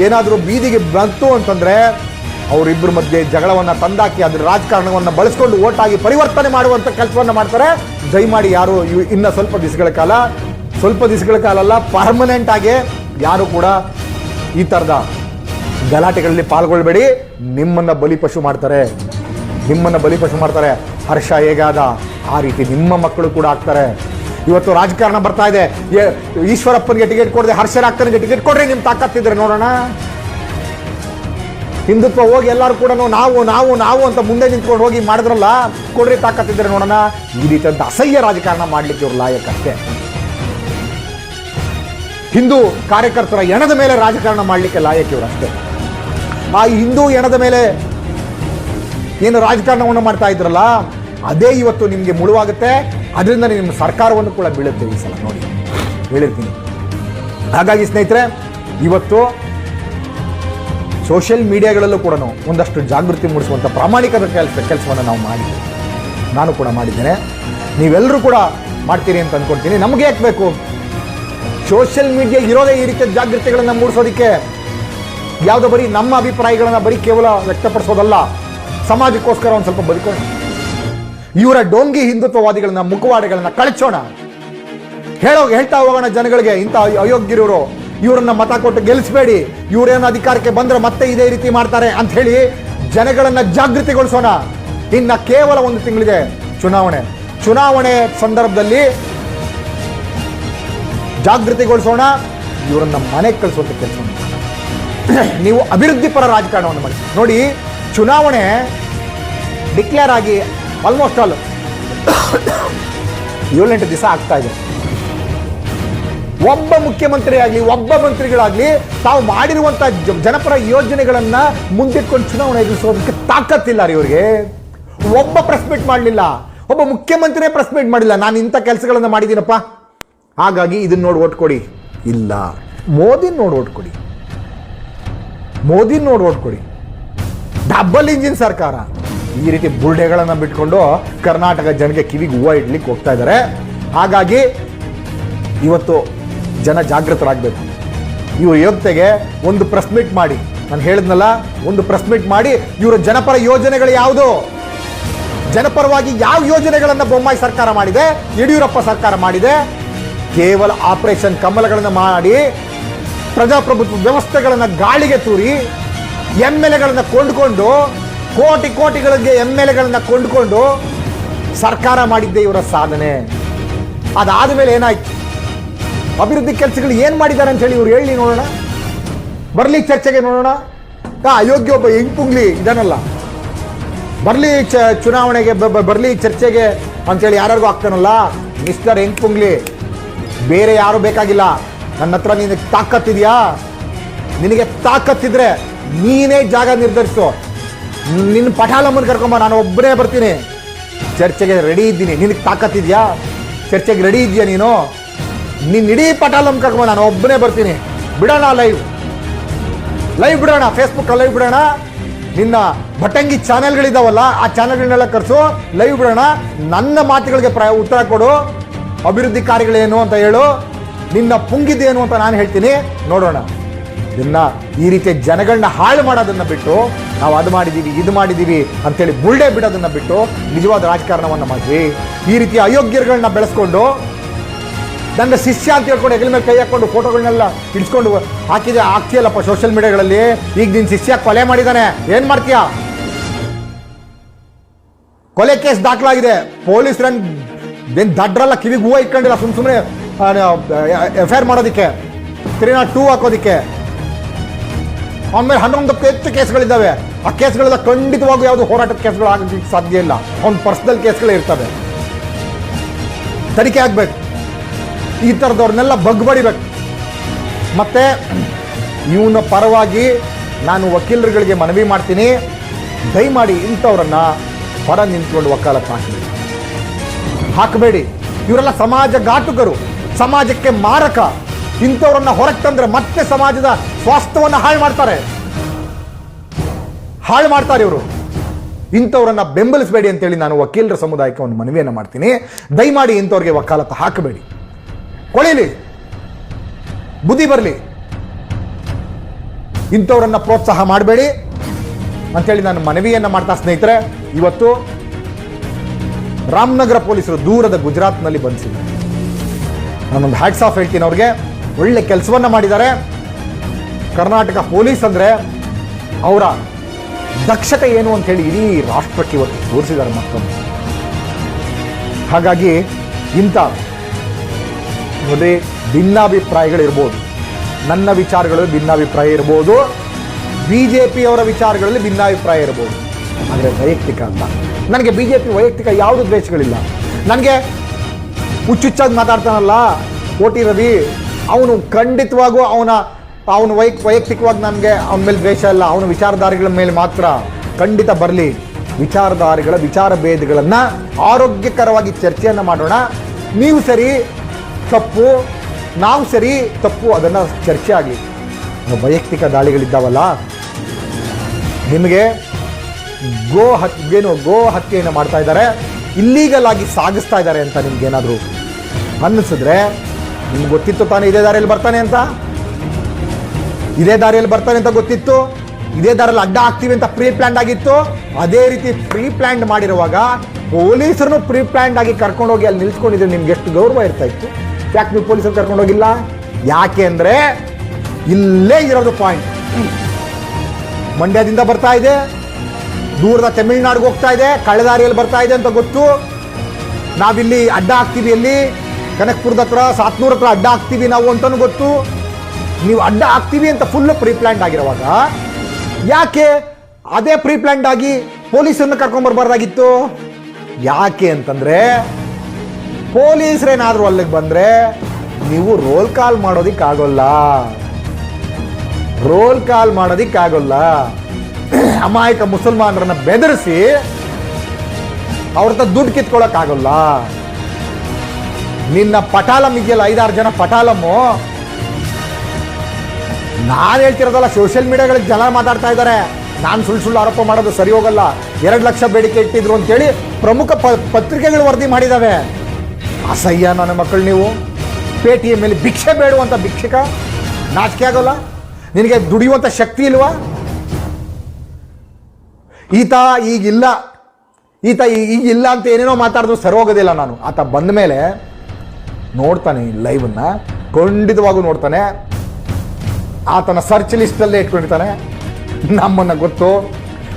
ಏನಾದರೂ ಬೀದಿಗೆ ಬಂತು ಅಂತಂದ್ರೆ ಅವರಿಬ್ಬರ ಮಧ್ಯೆ ಜಗಳವನ್ನು ತಂದಾಕಿ ಅದರ ರಾಜಕಾರಣವನ್ನು ಬಳಸ್ಕೊಂಡು ಓಟಾಗಿ ಪರಿವರ್ತನೆ ಮಾಡುವಂಥ ಕೆಲಸವನ್ನು ಮಾಡ್ತಾರೆ. ದಯಮಾಡಿ ಯಾರು ಇನ್ನು ಸ್ವಲ್ಪ ದಿವಸಗಳ ಕಾಲ ಅಲ್ಲ, ಪರ್ಮನೆಂಟ್ ಆಗಿ ಯಾರು ಕೂಡ ಈ ಥರದ ಗಲಾಟೆಗಳಲ್ಲಿ ಪಾಲ್ಗೊಳ್ಬೇಡಿ. ನಿಮ್ಮನ್ನು ಬಲಿಪಶು ಮಾಡ್ತಾರೆ. ಹರ್ಷ ಹೇಗಾದ ಆ ರೀತಿ ನಿಮ್ಮ ಮಕ್ಕಳು ಕೂಡ ಆಗ್ತಾರೆ. ಇವತ್ತು ರಾಜಕಾರಣ ಬರ್ತಾ ಇದೆ, ಈಶ್ವರಪ್ಪನಿಗೆ ಟಿಕೆಟ್ ಕೊಡದೆ ಹರ್ಷರಾಗ್ತಾನಿಗೆ ಟಿಕೆಟ್ ಕೊಡ್ರಿ, ನಿಮ್ಮ ತಾಕತ್ತಿದ್ರೆ ನೋಡೋಣ. ಹಿಂದುತ್ವ ಹೋಗಿ ಎಲ್ಲರೂ ಕೂಡ ನಾವು ಅಂತ ಮುಂದೆ ನಿಂತ್ಕೊಂಡು ಹೋಗಿ ಮಾಡಿದ್ರಲ್ಲ, ಕೊಡ್ರಿ ತಾಕತ್ತಿದ್ರೆ ನೋಡೋಣ. ಈ ರೀತಿಯಂತ ಅಸಹ್ಯ ರಾಜಕಾರಣ ಮಾಡ್ಲಿಕ್ಕೆ ಇವ್ರು ಲಾಯಕಷ್ಟೇ. ಹಿಂದೂ ಕಾರ್ಯಕರ್ತರ ಎಣದ ಮೇಲೆ ರಾಜಕಾರಣ ಮಾಡಲಿಕ್ಕೆ ಲಾಯಕ ಇವರು ಅಷ್ಟೇ. ಆ ಹಿಂದೂ ಎಣದ ಮೇಲೆ ಏನು ರಾಜಕಾರಣವನ್ನು ಮಾಡ್ತಾ ಇದ್ರಲ್ಲ, ಅದೇ ಇವತ್ತು ನಿಮಗೆ ಮುಳುವಾಗುತ್ತೆ. ಅದರಿಂದ ನಿಮ್ಮ ಸರ್ಕಾರವನ್ನು ಕೂಡ ಬೀಳುತ್ತೆ ಈ ಸಲ, ನೋಡಿ ಹೇಳಿರ್ತೀನಿ. ಹಾಗಾಗಿ ಸ್ನೇಹಿತರೆ, ಇವತ್ತು ಸೋಷಿಯಲ್ ಮೀಡಿಯಾಗಳಲ್ಲೂ ಕೂಡ ಒಂದಷ್ಟು ಜಾಗೃತಿ ಮೂಡಿಸುವಂಥ ಪ್ರಾಮಾಣಿಕದ ಕೆಲಸವನ್ನು ನಾವು ಮಾಡಿದ್ದೇವೆ. ನಾನು ಕೂಡ ಮಾಡಿದ್ದೇನೆ, ನೀವೆಲ್ಲರೂ ಕೂಡ ಮಾಡ್ತೀರಿ ಅಂತ ಅಂದ್ಕೊಳ್ತೀನಿ. ನಮಗೆ ಯಾಕೆ ಬೇಕು ಸೋಷಿಯಲ್ ಮೀಡಿಯಾ ಇರೋದೇ ಈ ರೀತಿಯ ಜಾಗೃತಿಗಳನ್ನು ಮೂಡಿಸೋದಕ್ಕೆ. ಯಾವುದೋ ಬರೀ ನಮ್ಮ ಅಭಿಪ್ರಾಯಗಳನ್ನು ಬರೀ ಕೇವಲ ವ್ಯಕ್ತಪಡಿಸೋದಲ್ಲ, ಸಮಾಜಕ್ಕೋಸ್ಕರ ಒಂದು ಸ್ವಲ್ಪ ಬದುಕೋಣ. ಇವರ ಡೋಂಗಿ ಹಿಂದುತ್ವವಾದಿಗಳನ್ನ, ಮುಖವಾಡಗಳನ್ನ ಕಳಚೋಣ. ಹೇಳ್ತಾ ಹೋಗೋಣ ಜನಗಳಿಗೆ, ಇಂಥ ಅಯೋಗ್ಯರು ಇವರನ್ನ ಮತ ಕೊಟ್ಟು ಗೆಲ್ಲಿಸಬೇಡಿ, ಇವರೇನು ಅಧಿಕಾರಕ್ಕೆ ಬಂದ್ರೆ ಮತ್ತೆ ಇದೇ ರೀತಿ ಮಾಡ್ತಾರೆ ಅಂತ ಹೇಳಿ ಜನಗಳನ್ನ ಜಾಗೃತಿಗೊಳಿಸೋಣ. ಇನ್ನ ಕೇವಲ 1 ತಿಂಗಳಿದೆ ಚುನಾವಣೆ ಸಂದರ್ಭದಲ್ಲಿ ಜಾಗೃತಿಗೊಳಿಸೋಣ, ಇವರನ್ನ ಮನೆಗೆ ಕಳಿಸುವಂತ ಕೆಲಸ. ನೀವು ಅಭಿವೃದ್ಧಿ ಪರ ರಾಜಕಾರಣವನ್ನು ಮಾಡಿ ನೋಡಿ. ಚುನಾವಣೆ ಡಿಕ್ಲೇರ್ ಆಗಿ ಆಲ್ಮೋಸ್ಟ್ ಆಲ್ 7-8 ದಿವಸ ಆಗ್ತಾ ಇದೆ. ಒಬ್ಬ ಮುಖ್ಯಮಂತ್ರಿ ಆಗಲಿ, ಒಬ್ಬ ಮಂತ್ರಿಗಳಾಗ್ಲಿ ತಾವು ಮಾಡಿರುವಂತ ಜನಪರ ಯೋಜನೆಗಳನ್ನ ಮುಂದಿಟ್ಕೊಂಡು ಚುನಾವಣೆ ಎದುರಿಸೋದಕ್ಕೆ ತಾಕತ್ತಿಲ್ಲ ರೀ ಇವರಿಗೆ. ಒಬ್ಬ ಪ್ರೆಸ್ ಮೀಟ್ ಮಾಡಲಿಲ್ಲ, ಒಬ್ಬ ಮುಖ್ಯಮಂತ್ರಿನೇ ಪ್ರೆಸ್ ಮೀಟ್ ಮಾಡಿಲ್ಲ, ನಾನು ಇಂಥ ಕೆಲಸಗಳನ್ನ ಮಾಡಿದ್ದೀನಪ್ಪ, ಹಾಗಾಗಿ ಇದನ್ನ ನೋಡಿ ಓಟ್ ಕೊಡಿ. ಇಲ್ಲ, ಮೋದಿ ನೋಡಿ ಓಟ್ ಕೊಡಿ. ಡಬಲ್ ಇಂಜಿನ್ ಸರ್ಕಾರ. ಈ ರೀತಿ ಬುರ್ಡೆಗಳನ್ನು ಬಿಟ್ಕೊಂಡು ಕರ್ನಾಟಕ ಜನಕ್ಕೆ ಕಿವಿಗೆ ಹೂವು ಇಡ್ಲಿಕ್ಕೆ ಹೋಗ್ತಾ ಇದ್ದಾರೆ. ಹಾಗಾಗಿ ಇವತ್ತು ಜನ ಜಾಗೃತರಾಗಬೇಕು. ಇವ್ರ ಯೋಗ್ಯತೆಗೆ ಒಂದು ಪ್ರೆಸ್ ಮೀಟ್ ಮಾಡಿ, ನಾನು ಹೇಳಿದ್ನಲ್ಲ, ಒಂದು ಪ್ರೆಸ್ ಮೀಟ್ ಮಾಡಿ ಇವರ ಜನಪರ ಯೋಜನೆಗಳು ಯಾವುದು, ಜನಪರವಾಗಿ ಯಾವ ಯೋಜನೆಗಳನ್ನು ಬೊಮ್ಮಾಯಿ ಸರ್ಕಾರ ಮಾಡಿದೆ, ಯಡಿಯೂರಪ್ಪ ಸರ್ಕಾರ ಮಾಡಿದೆ, ಕೇವಲ ಆಪರೇಷನ್ ಕಮಲಗಳನ್ನು ಮಾಡಿ ಪ್ರಜಾಪ್ರಭುತ್ವ ವ್ಯವಸ್ಥೆಗಳನ್ನು ಗಾಳಿಗೆ ತೂರಿ MLAಗಳನ್ನು ಕೊಂಡುಕೊಂಡು ಕೋಟಿಗಳಿಗೆ MLAಗಳನ್ನು ಕೊಂಡುಕೊಂಡು ಸರ್ಕಾರ ಮಾಡಿದ್ದೆ ಇವರ ಸಾಧನೆ. ಅದಾದ ಮೇಲೆ ಏನಾಯ್ತು, ಅಭಿವೃದ್ಧಿ ಕೆಲಸಗಳು ಏನು ಮಾಡಿದ್ದಾರೆ ಅಂತ ಹೇಳಿ ಇವ್ರು ಹೇಳಿ ನೋಡೋಣ, ಬರ್ಲಿ ಚರ್ಚೆಗೆ ನೋಡೋಣ. ಅಯೋಗ್ಯ ಒಬ್ಬ ಹೆಂಗ್ಪುಂಗ್ಲಿ ಇದನ್ನಲ್ಲ, ಬರ್ಲಿ ಚುನಾವಣೆಗೆ ಬರ್ಲಿ ಚರ್ಚೆಗೆ ಅಂತೇಳಿ ಯಾರಿಗೂ ಆಗ್ತಾನಲ್ಲ, ಮಿಸ್ಟರ್ ಹೆಂಗ್ಪುಂಗ್ಲಿ, ಬೇರೆ ಯಾರು ಬೇಕಾಗಿಲ್ಲ. ನನ್ನ ಹತ್ರ ನಿನಗೆ ತಾಕತ್ತಿದೆಯಾ? ನಿನಗೆ ತಾಕತ್ತಿದ್ರೆ ನೀನೇ ಜಾಗ ನಿರ್ಧರಿಸು. ನಿನ್ನ ಪಟಾಲಮ್ಮನ ಕರ್ಕೊಂಬ, ನಾನು ಒಬ್ಬನೇ ಬರ್ತೀನಿ, ಚರ್ಚೆಗೆ ರೆಡಿ ಇದ್ದೀನಿ. ನಿನಗೆ ತಾಕತ್ತಿದೆಯಾ? ಚರ್ಚೆಗೆ ರೆಡಿ ಇದೆಯಾ ನೀನು? ನಿನ್ನ ಇಡೀ ಪಟಾಲಮ್ಮ ಕರ್ಕೊಂಬ, ನಾನು ಒಬ್ಬನೇ ಬರ್ತೀನಿ. ಬಿಡೋಣ ಲೈವ್ ಬಿಡೋಣ, ಫೇಸ್ಬುಕ್ ಲೈವ್ ಬಿಡೋಣ. ನಿನ್ನ ಭಟಂಗಿ ಚಾನೆಲ್ಗಳಿದ್ದಾವಲ್ಲ, ಆ ಚಾನೆಲ್ಗಳನ್ನೆಲ್ಲ ಕರೆಸು, ಲೈವ್ ಬಿಡೋಣ. ನನ್ನ ಮಾತುಗಳಿಗೆ ಉತ್ತರ ಕೊಡು. ಅಭಿವೃದ್ಧಿ ಕಾರ್ಯಗಳೇನು ಅಂತ ಹೇಳು, ನಿನ್ನ ಪುಂಗಿದ್ದೇನು ಅಂತ ನಾನು ಹೇಳ್ತೀನಿ. ನೋಡೋಣ. ಇದನ್ನ ಈ ರೀತಿಯ ಜನಗಳನ್ನ ಹಾಳು ಮಾಡೋದನ್ನ ಬಿಟ್ಟು, ನಾವು ಅದು ಮಾಡಿದ್ದೀವಿ ಇದು ಮಾಡಿದ್ದೀವಿ ಅಂತೇಳಿ ಬುಳ್ಳೆ ಬಿಡೋದನ್ನ ಬಿಟ್ಟು ನಿಜವಾದ ರಾಜಕಾರಣವನ್ನು ಮಾಡಿದ್ವಿ. ಈ ರೀತಿಯ ಅಯೋಗ್ಯರುಗಳನ್ನ ಬೆಳೆಸ್ಕೊಂಡು ನನ್ನ ಶಿಷ್ಯ ಅಂತ ಹೇಳ್ಕೊಂಡು ಹೆಗಲ ಮೇಲೆ ಕೈ ಹಾಕೊಂಡು ಫೋಟೋಗಳನ್ನೆಲ್ಲ ಇಡ್ಸ್ಕೊಂಡು ಹಾಕ್ತಿಯಲ್ಲಪ್ಪ ಸೋಷಿಯಲ್ ಮೀಡಿಯಾಗಳಲ್ಲಿ. ಈಗ ನಿನ್ನ ಶಿಷ್ಯ ಕೊಲೆ ಮಾಡಿದ್ದಾನೆ, ಏನ್ ಮಾಡ್ತೀಯ? ಕೊಲೆ ಕೇಸ್ ದಾಖಲಾಗಿದೆ. ಪೊಲೀಸರನ್ನ ದಡ್ರಲ್ಲ, ಕಿವಿಗೆ ಹೂವು ಇಟ್ಕೊಂಡಿಲ್ಲ ಸುಮ್ಮನೆ FIR ಮಾಡೋದಕ್ಕೆ, 302 ಹಾಕೋದಿಕ್ಕೆ. ಆಮೇಲೆ 11ಕ್ಕೂ ಹೆಚ್ಚು ಕೇಸ್ಗಳಿದ್ದಾವೆ. ಆ ಕೇಸ್ಗಳೆಲ್ಲ ಖಂಡಿತವಾಗೂ ಯಾವುದು ಹೋರಾಟದ ಕೇಸ್ಗಳು ಆಗೋದಕ್ಕೆ ಸಾಧ್ಯ ಇಲ್ಲ. ಅವ್ನ ಪರ್ಸನಲ್ ಕೇಸ್ಗಳೇ ಇರ್ತವೆ. ತನಿಖೆ ಆಗ್ಬೇಕು. ಈ ಥರದವ್ರನ್ನೆಲ್ಲ ಬಗ್ಬಡಿಬೇಕು. ಮತ್ತೆ ಇವನ ಪರವಾಗಿ ನಾನು ವಕೀಲರುಗಳಿಗೆ ಮನವಿ ಮಾಡ್ತೀನಿ, ದಯಮಾಡಿ ಇಂಥವ್ರನ್ನ ಹೊರ ನಿಂತ್ಕೊಂಡು ವಕಾಲತ್ತು ಹಾಕಬೇಡಿ. ಇವರೆಲ್ಲ ಸಮಾಜ ಘಾತುಕರು, ಸಮಾಜಕ್ಕೆ ಮಾರಕ. ಇಂಥವ್ರನ್ನ ಹೊರಗೆ ತಂದ್ರೆ ಮತ್ತೆ ಸಮಾಜದ ಸ್ವಾಸ್ಥ್ಯವನ್ನು ಹಾಳು ಮಾಡ್ತಾರೆ ಇವರು. ಇಂಥವ್ರನ್ನ ಬೆಂಬಲಿಸಬೇಡಿ ಅಂತೇಳಿ ನಾನು ವಕೀಲರ ಸಮುದಾಯಕ್ಕೆ ಒಂದು ಮನವಿಯನ್ನು ಮಾಡ್ತೀನಿ. ದಯಮಾಡಿ ಇಂಥವ್ರಿಗೆ ವಕಾಲತ್ತು ಹಾಕಬೇಡಿ, ಕೊಳಿಲಿ, ಬುದ್ಧಿ ಬರಲಿ, ಇಂಥವ್ರನ್ನ ಪ್ರೋತ್ಸಾಹ ಮಾಡಬೇಡಿ ಅಂತೇಳಿ ನಾನು ಮನವಿಯನ್ನು ಮಾಡ್ತಾ ಸ್ನೇಹಿತರೆ, ಇವತ್ತು ರಾಮನಗರ ಪೊಲೀಸರು ದೂರದ ಗುಜರಾತ್ನಲ್ಲಿ ಬಂಧಿಸಿದ್ದಾರೆ. ನಾನೊಂದು ಹ್ಯಾಟ್ಸ್ ಆಫ್ ಹೇಳ್ತೀನಿ ಅವ್ರಿಗೆ, ಒಳ್ಳೆ ಕೆಲಸವನ್ನ ಮಾಡಿದ್ದಾರೆ. ಕರ್ನಾಟಕ ಪೊಲೀಸ್ ಅಂದರೆ ಅವರ ದಕ್ಷತೆ ಏನು ಅಂತ ಹೇಳಿ ಇಡೀ ರಾಷ್ಟ್ರಕ್ಕೆ ಇವತ್ತು ತೋರಿಸಿದ್ದಾರೆ ಮತ್ತೊಮ್ಮೆ. ಹಾಗಾಗಿ ಇಂಥ ನೋಡಿ ಭಿನ್ನಾಭಿಪ್ರಾಯಗಳಿರ್ಬೋದು, ನನ್ನ ವಿಚಾರಗಳಲ್ಲಿ ಭಿನ್ನಾಭಿಪ್ರಾಯ ಇರ್ಬೋದು, BJP ಅವರ ವಿಚಾರಗಳಲ್ಲಿ ಭಿನ್ನಾಭಿಪ್ರಾಯ ಇರ್ಬೋದು, ಆದರೆ ವೈಯಕ್ತಿಕ ಅಲ್ಲ. ನನಗೆ BJP ವೈಯಕ್ತಿಕ ಯಾವುದು ದ್ವೇಷಗಳಿಲ್ಲ. ನನಗೆ ಹುಚ್ಚುಚ್ಚಾಗಿ ಮಾತಾಡ್ತಾನಲ್ಲ ಕೋಟಿ ರವಿ, ಅವನು ಖಂಡಿತವಾಗೂ ಅವನು ವೈಯಕ್ತಿಕವಾಗಿ ನನಗೆ ಅವನ ಮೇಲೆ ದ್ವೇಷ ಇಲ್ಲ. ಅವನ ವಿಚಾರಧಾರೆಗಳ ಮೇಲೆ ಮಾತ್ರ ಖಂಡಿತ ಬರಲಿ. ವಿಚಾರ ಭೇದಗಳನ್ನು ಆರೋಗ್ಯಕರವಾಗಿ ಚರ್ಚೆಯನ್ನು ಮಾಡೋಣ. ನೀವು ಸರಿ ತಪ್ಪು, ನಾವು ಸರಿ ತಪ್ಪು, ಅದನ್ನು ಚರ್ಚೆ ಆಗಲಿ. ವೈಯಕ್ತಿಕ ದಾಳಿಗಳಿದ್ದಾವಲ್ಲ, ನಿಮಗೆ ಗೋ ಹತ್ಯೆಯನ್ನು ಮಾಡ್ತಾ ಇದ್ದಾರೆ, ಇಲ್ಲೀಗಲ್ ಆಗಿ ಸಾಗಿಸ್ತಾ ಇದ್ದಾರೆ ಅಂತ ನಿಮ್ಗೇನಾದರೂ ಅನ್ನಿಸಿದ್ರೆ, ನಿಮ್ಗೆ ಗೊತ್ತಿತ್ತು ತಾನೇ ಇದೇ ದಾರಿಯಲ್ಲಿ ಬರ್ತಾನೆ ಅಂತ, ಗೊತ್ತಿತ್ತು. ಇದೇ ದಾರಿಯಲ್ಲಿ ಅಡ್ಡ ಆಗ್ತೀವಿ ಅಂತ ಪ್ರೀ ಪ್ಲ್ಯಾಂಡ್ ಆಗಿತ್ತು. ಅದೇ ರೀತಿ ಪ್ರೀ ಪ್ಲ್ಯಾಂಡ್ ಮಾಡಿರುವಾಗ ಪೊಲೀಸರನ್ನು ಪ್ರೀ ಪ್ಲ್ಯಾಂಡ್ ಆಗಿ ಕರ್ಕೊಂಡೋಗಿ ಅಲ್ಲಿ ನಿಲ್ಸ್ಕೊಂಡಿದ್ರೆ ನಿಮ್ಗೆ ಎಷ್ಟು ಗೌರವ ಇರ್ತಾ ಇತ್ತು. ಯಾಕೆ ನೀವು ಪೊಲೀಸರು ಕರ್ಕೊಂಡೋಗಿಲ್ಲ? ಯಾಕೆ ಅಂದರೆ ಇಲ್ಲೇ ಇರೋದು ಪಾಯಿಂಟ್. ಮಂಡ್ಯದಿಂದ ಬರ್ತಾ ಇದೆ, ದೂರದ ತಮಿಳುನಾಡಿಗೆ ಹೋಗ್ತಾ ಇದೆ, ಕಳೆದಾರಿಯಲ್ಲಿ ಬರ್ತಾ ಇದೆ ಅಂತ ಗೊತ್ತು. ನಾವಿಲ್ಲಿ ಅಡ್ಡ ಆಗ್ತೀವಿ, ಎಲ್ಲಿ ಕನಕಪುರದ ಹತ್ರ, ಸಾತ್ನೂರ ಹತ್ರ ಅಡ್ಡ ಆಗ್ತೀವಿ ನಾವು ಅಂತಲೂ ಗೊತ್ತು. ನೀವು ಅಡ್ಡ ಆಗ್ತೀವಿ ಅಂತ ಫುಲ್ ಪ್ರೀ ಪ್ಲ್ಯಾಂಡ್ ಆಗಿರುವಾಗ ಯಾಕೆ ಅದೇ ಪ್ರೀ ಪ್ಲ್ಯಾಂಡ್ ಆಗಿ ಪೊಲೀಸರನ್ನು ಕರ್ಕೊಂಡ್ಬರ್ಬಾರ್ದಾಗಿತ್ತು? ಯಾಕೆ ಅಂತಂದ್ರೆ, ಪೊಲೀಸರೇನಾದರೂ ಅಲ್ಲಿಗೆ ಬಂದರೆ ನೀವು ರೋಲ್ ಕಾಲ್ ಮಾಡೋದಿಕ್ಕಾಗೋಲ್ಲ. ಅಮಾಯಕ ಮುಸಲ್ಮಾನರನ್ನ ಬೆದರಿಸಿ ಅವ್ರ ಹತ್ರ ದುಡ್ಡು ಕಿತ್ಕೊಳ್ಳೋಕ್ಕಾಗಲ್ಲ. ನಿನ್ನ ಪಟಾಲಂ ಇದೆಯಲ್ಲ, 5-6 ಜನ ಪಟಾಲಮ್ಮು, ನಾನು ಹೇಳ್ತಿರೋದಲ್ಲ, ಸೋಷಿಯಲ್ ಮೀಡಿಯಾಗಳಿಗೆ ಜನ ಮಾತಾಡ್ತಾ ಇದ್ದಾರೆ. ನಾನು ಸುಳ್ಳು ಆರೋಪ ಮಾಡೋದು ಸರಿ ಹೋಗಲ್ಲ. 2 ಲಕ್ಷ ಬೇಡಿಕೆ ಇಟ್ಟಿದ್ರು ಅಂತೇಳಿ ಪ್ರಮುಖ ಪತ್ರಿಕೆಗಳು ವರದಿ ಮಾಡಿದಾವೆ. ಅಸಹ್ಯ ನನ್ನ ಮಕ್ಕಳು ನೀವು. ಪೇಟಿಎಂ ಮೇಲೆ ಭಿಕ್ಷೆ ಬೇಡುವಂಥ ಭಿಕ್ಷಕ, ನಾಚಿಕೆ ಆಗೋಲ್ಲ ನಿನಗೆ? ದುಡಿಯುವಂಥ ಶಕ್ತಿ ಇಲ್ವಾ? ಈತ ಈಗಿಲ್ಲ ಅಂತ ಏನೇನೋ ಮಾತಾಡಿದ್ರು ಸರಿ ಹೋಗೋದಿಲ್ಲ. ನಾನು ಆತ ಬಂದ ಮೇಲೆ ನೋಡ್ತಾನೆ ಈ ಲೈವನ್ನು, ಖಂಡಿತವಾಗೂ ನೋಡ್ತಾನೆ. ಆತನ ಸರ್ಚ್ ಲಿಸ್ಟಲ್ಲೇ ಇಟ್ಕೊಂಡಿರ್ತಾನೆ, ನಮ್ಮನ್ನು ಗೊತ್ತು.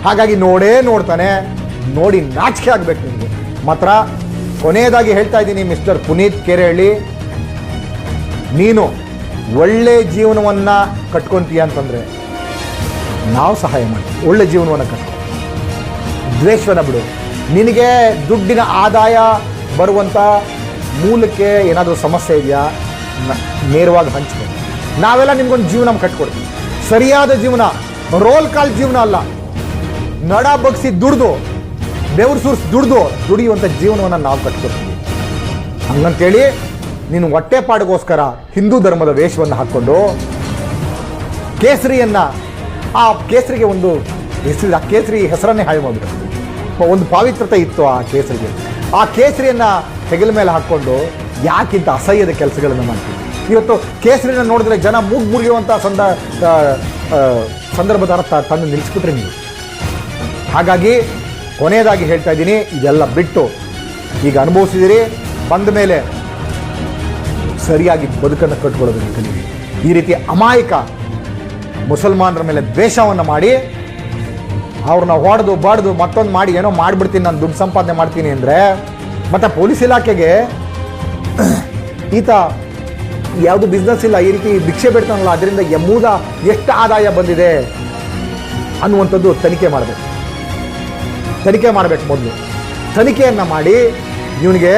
ಹಾಗಾಗಿ ನೋಡ್ತಾನೆ. ನೋಡಿ ನಾಚಿಕೆ ಆಗಬೇಕು ನಿಮಗೆ ಮಾತ್ರ. ಕೊನೆಯದಾಗಿ ಹೇಳ್ತಾ ಇದ್ದೀನಿ, ಮಿಸ್ಟರ್ ಪುನೀತ್ ಕೆರೆಹಳ್ಳಿ, ನೀನು ಒಳ್ಳೆ ಜೀವನವನ್ನು ಕಟ್ಕೊತೀಯ ಅಂತಂದರೆ ನಾವು ಸಹಾಯ ಮಾಡ್ತೀವಿ. ಒಳ್ಳೆ ಜೀವನವನ್ನು ಕಟ್ಕೊ, ದ್ವೇಷವನ್ನು ಬಿಡು. ನಿನಗೆ ದುಡ್ಡಿನ ಆದಾಯ ಬರುವಂಥ ಮೂಲಕ್ಕೆ ಏನಾದರೂ ಸಮಸ್ಯೆ ಇದೆಯಾ, ನೇರವಾಗಿ ಹಂಚ್ಕೊ. ನಾವೆಲ್ಲ ನಿಮ್ಗೊಂದು ಜೀವನ ಕಟ್ಕೊಡ್ತೀವಿ, ಸರಿಯಾದ ಜೀವನ, ರೋಲ್ ಕಾಲ್ ಜೀವನ ಅಲ್ಲ. ನಡ ಬಗ್ಸಿ ದುಡ್ದು, ಬೆವರು ಸುರಿಸಿ ದುಡಿಯುವಂಥ ಜೀವನವನ್ನು ನಾವು ಕಟ್ಕೊಡ್ತೀವಿ. ಹಂಗಂತೇಳಿ ನೀನು ಹೊಟ್ಟೆಪಾಡಿಗೋಸ್ಕರ ಹಿಂದೂ ಧರ್ಮದ ವೇಷವನ್ನು ಹಾಕ್ಕೊಂಡು ಕೇಸರಿಯನ್ನು, ಆ ಕೇಸರಿಗೆ ಒಂದು ಹೆಸರು, ಆ ಕೇಸರಿ ಹೆಸರನ್ನೇ ಹಾಳು ಮಾಡಿಬಿಟ್ಟು, ಒಂದು ಪಾವಿತ್ರತೆ ಇತ್ತು ಆ ಕೇಸರಿಗೆ. ಆ ಕೇಸರಿಯನ್ನು ಹೆಗಲ ಮೇಲೆ ಹಾಕ್ಕೊಂಡು ಯಾಕಿಂತ ಅಸಹ್ಯದ ಕೆಲಸಗಳನ್ನು ಮಾಡ್ತೀವಿ. ಇವತ್ತು ಕೇಸರಿನ ನೋಡಿದ್ರೆ ಜನ ಮುರಿಯುವಂಥ ಸಂದರ್ಭದ ಅರ್ಥ ತಂದು ನಿಲ್ಲಿಸ್ಬಿಟ್ರೆ ನೀವು. ಹಾಗಾಗಿ ಕೊನೆಯದಾಗಿ ಹೇಳ್ತಾ ಇದ್ದೀನಿ, ಇದೆಲ್ಲ ಬಿಟ್ಟು ಈಗ ಅನುಭವಿಸಿದಿರಿ, ಬಂದ ಮೇಲೆ ಸರಿಯಾಗಿ ಬದುಕನ್ನು ಕಟ್ಕೊಳ್ಳೋದನ್ನು ಕಲೀರಿ. ಈ ರೀತಿ ಅಮಾಯಕ ಮುಸಲ್ಮಾನರ ಮೇಲೆ ದ್ವೇಷವನ್ನು ಮಾಡಿ ಅವ್ರನ್ನ ಹೊಡೆದು ಬಡ್ದು ಮತ್ತೊಂದು ಮಾಡಿ ಏನೋ ಮಾಡಿಬಿಡ್ತೀನಿ, ನಾನು ದುಡ್ಡು ಸಂಪಾದನೆ ಮಾಡ್ತೀನಿ ಅಂದರೆ, ಮತ್ತು ಪೊಲೀಸ್ ಇಲಾಖೆಗೆ ಈತ ಯಾವುದು ಬಿಸ್ನೆಸ್ ಇಲ್ಲ, ಈ ರೀತಿ ಭಿಕ್ಷೆ ಬಿಡ್ತಾನಲ್ಲ, ಅದರಿಂದ ಮೂಲ ಎಷ್ಟು ಆದಾಯ ಬಂದಿದೆ ಅನ್ನುವಂಥದ್ದು ತನಿಖೆ ಮಾಡಬೇಕು. ಮೊದಲು ತನಿಖೆಯನ್ನು ಮಾಡಿ ಇವನಿಗೆ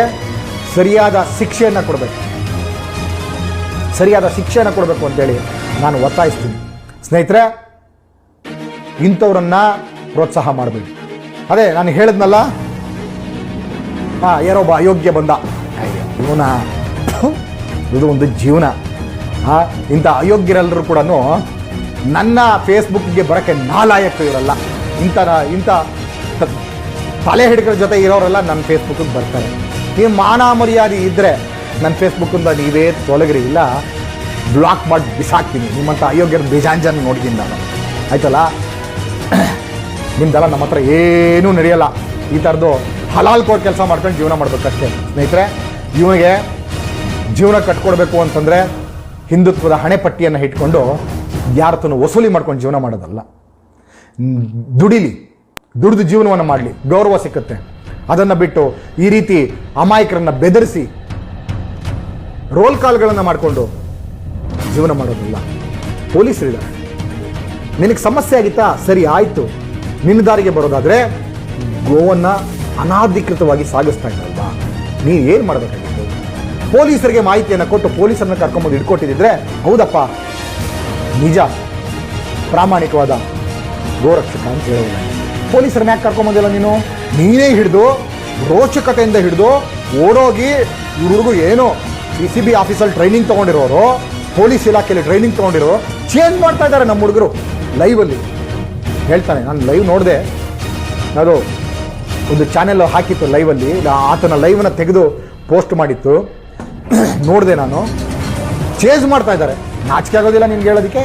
ಸರಿಯಾದ ಶಿಕ್ಷೆಯನ್ನು ಕೊಡಬೇಕು ಅಂತೇಳಿ ನಾನು ಒತ್ತಾಯಿಸ್ತೀನಿ. ಸ್ನೇಹಿತರೆ, ಇಂಥವ್ರನ್ನ ಪ್ರೋತ್ಸಾಹ ಮಾಡಬೇಡಿ. ಅದೇ ನಾನು ಹೇಳಿದ್ನಲ್ಲ, ಯಾರೊಬ್ಬ ಅಯೋಗ್ಯ ಬಂದ, ಇವನ ಇದು ಒಂದು ಜೀವನ. ಇಂಥ ಅಯೋಗ್ಯರೆಲ್ಲರೂ ಕೂಡ ನನ್ನ ಫೇಸ್ಬುಕ್ಗೆ ಬರೋಕ್ಕೆ ನಾಲಾಯಕ ಇರಲ್ಲ. ಇಂಥ ತಲೆ ಹಿಡ್ಕರ ಜೊತೆ ಇರೋರೆಲ್ಲ ನನ್ನ ಫೇಸ್ಬುಕ್ಕಿಗೆ ಬರ್ತಾರೆ. ನೀವು ಮಾನ ಮರ್ಯಾದೆ ಇದ್ದರೆ ನನ್ನ ಫೇಸ್ಬುಕ್ಕಿಂದ ನೀವೇ ತೊಲಗಿರಿ, ಇಲ್ಲ ಬ್ಲಾಕ್ ಮಾಡಿ ಬಿಸಾಕ್ತೀನಿ. ನಿಮ್ಮಂಥ ಅಯೋಗ್ಯರ ಬೇಜಾಂಜನ ನೋಡಿದ್ದೀನಿ ನಾನು, ಆಯ್ತಲ್ಲ. ನಿಮ್ದೆಲ್ಲ ನಮ್ಮ ಹತ್ರ ಏನೂ ನಡೆಯಲ್ಲ. ಈ ಥರದ್ದು ಹಲಾಲ್ ಕೋಟ್ ಕೆಲಸ ಮಾಡ್ಕೊಂಡು ಜೀವನ ಮಾಡಬೇಕಷ್ಟೇ ಸ್ನೇಹಿತರೆ. ಇವನಿಗೆ ಜೀವನ ಕಟ್ಕೊಡ್ಬೇಕು ಅಂತಂದರೆ ಹಿಂದುತ್ವದ ಹಣೆಪಟ್ಟಿಯನ್ನು ಇಟ್ಕೊಂಡು ಯಾರತ್ತೂ ವಸೂಲಿ ಮಾಡ್ಕೊಂಡು ಜೀವನ ಮಾಡೋದಲ್ಲ. ದುಡಿದು ಜೀವನವನ್ನು ಮಾಡಲಿ, ಗೌರವ ಸಿಕ್ಕುತ್ತೆ. ಅದನ್ನು ಬಿಟ್ಟು ಈ ರೀತಿ ಅಮಾಯಕರನ್ನು ಬೆದರಿಸಿ ರೋಲ್ ಕಾಲ್ಗಳನ್ನು ಮಾಡಿಕೊಂಡು ಜೀವನ ಮಾಡೋದಿಲ್ಲ. ಪೊಲೀಸರಿದ್ದಾರೆ, ನಿನಗೆ ಸಮಸ್ಯೆ ಆಗಿತ್ತಾ, ಸರಿ ಆಯಿತು, ನಿನ್ನ ದಾರಿಗೆ ಬರೋದಾದರೆ ಗೋವನ್ನು ಅನಾಧಿಕೃತವಾಗಿ ಸಾಗಿಸ್ತಾ ಇದ್ದಲ್ವಾ, ನೀನು ಏನು ಮಾಡಬೇಕಾಗಿತ್ತು? ಪೊಲೀಸರಿಗೆ ಮಾಹಿತಿಯನ್ನು ಕೊಟ್ಟು ಪೊಲೀಸರನ್ನು ಕರ್ಕೊಂಬಂದು ಹಿಡ್ಕೊಟ್ಟಿದ್ದರೆ ಹೌದಪ್ಪ ನಿಜ ಪ್ರಾಮಾಣಿಕವಾದ ಗೋರಕ್ಷಕ ಅಂತ ಹೇಳೋದಿಲ್ಲ. ಪೊಲೀಸರನ್ನ ಯಾಕೆ ಕರ್ಕೊಂಬಂದಿಲ್ಲ ನೀನು? ನೀನೇ ಹಿಡಿದು ರೋಚಕತೆಯಿಂದ ಹಿಡಿದು ಓಡೋಗಿ ಹುಡುಗರು ಏನೋ PCB ಆಫೀಸಲ್ಲಿ ಟ್ರೈನಿಂಗ್ ತೊಗೊಂಡಿರೋರು, ಪೊಲೀಸ್ ಇಲಾಖೆಯಲ್ಲಿ ಟ್ರೈನಿಂಗ್ ತೊಗೊಂಡಿರೋ ಚೇಂಜ್ ಮಾಡ್ತಾ ಇದ್ದಾರೆ ನಮ್ಮ ಹುಡುಗರು ಲೈವಲ್ಲಿ. ಹೇಳ್ತಾನೆ, ನಾನು ಲೈವ್ ನೋಡಿದೆ, ಅದು ಒಂದು ಚಾನೆಲ್ ಹಾಕಿತ್ತು ಲೈವಲ್ಲಿ, ಆತನ ಲೈವನ್ನ ತೆಗೆದು ಪೋಸ್ಟ್ ಮಾಡಿತ್ತು, ನೋಡಿದೆ ನಾನು. ಚೇಂಜ್ ಮಾಡ್ತಾ ಇದ್ದಾರೆ. ನಾಚಿಕೆ ಆಗೋದಿಲ್ಲ ನಿನ್ಗೆ ಹೇಳೋದಕ್ಕೆ?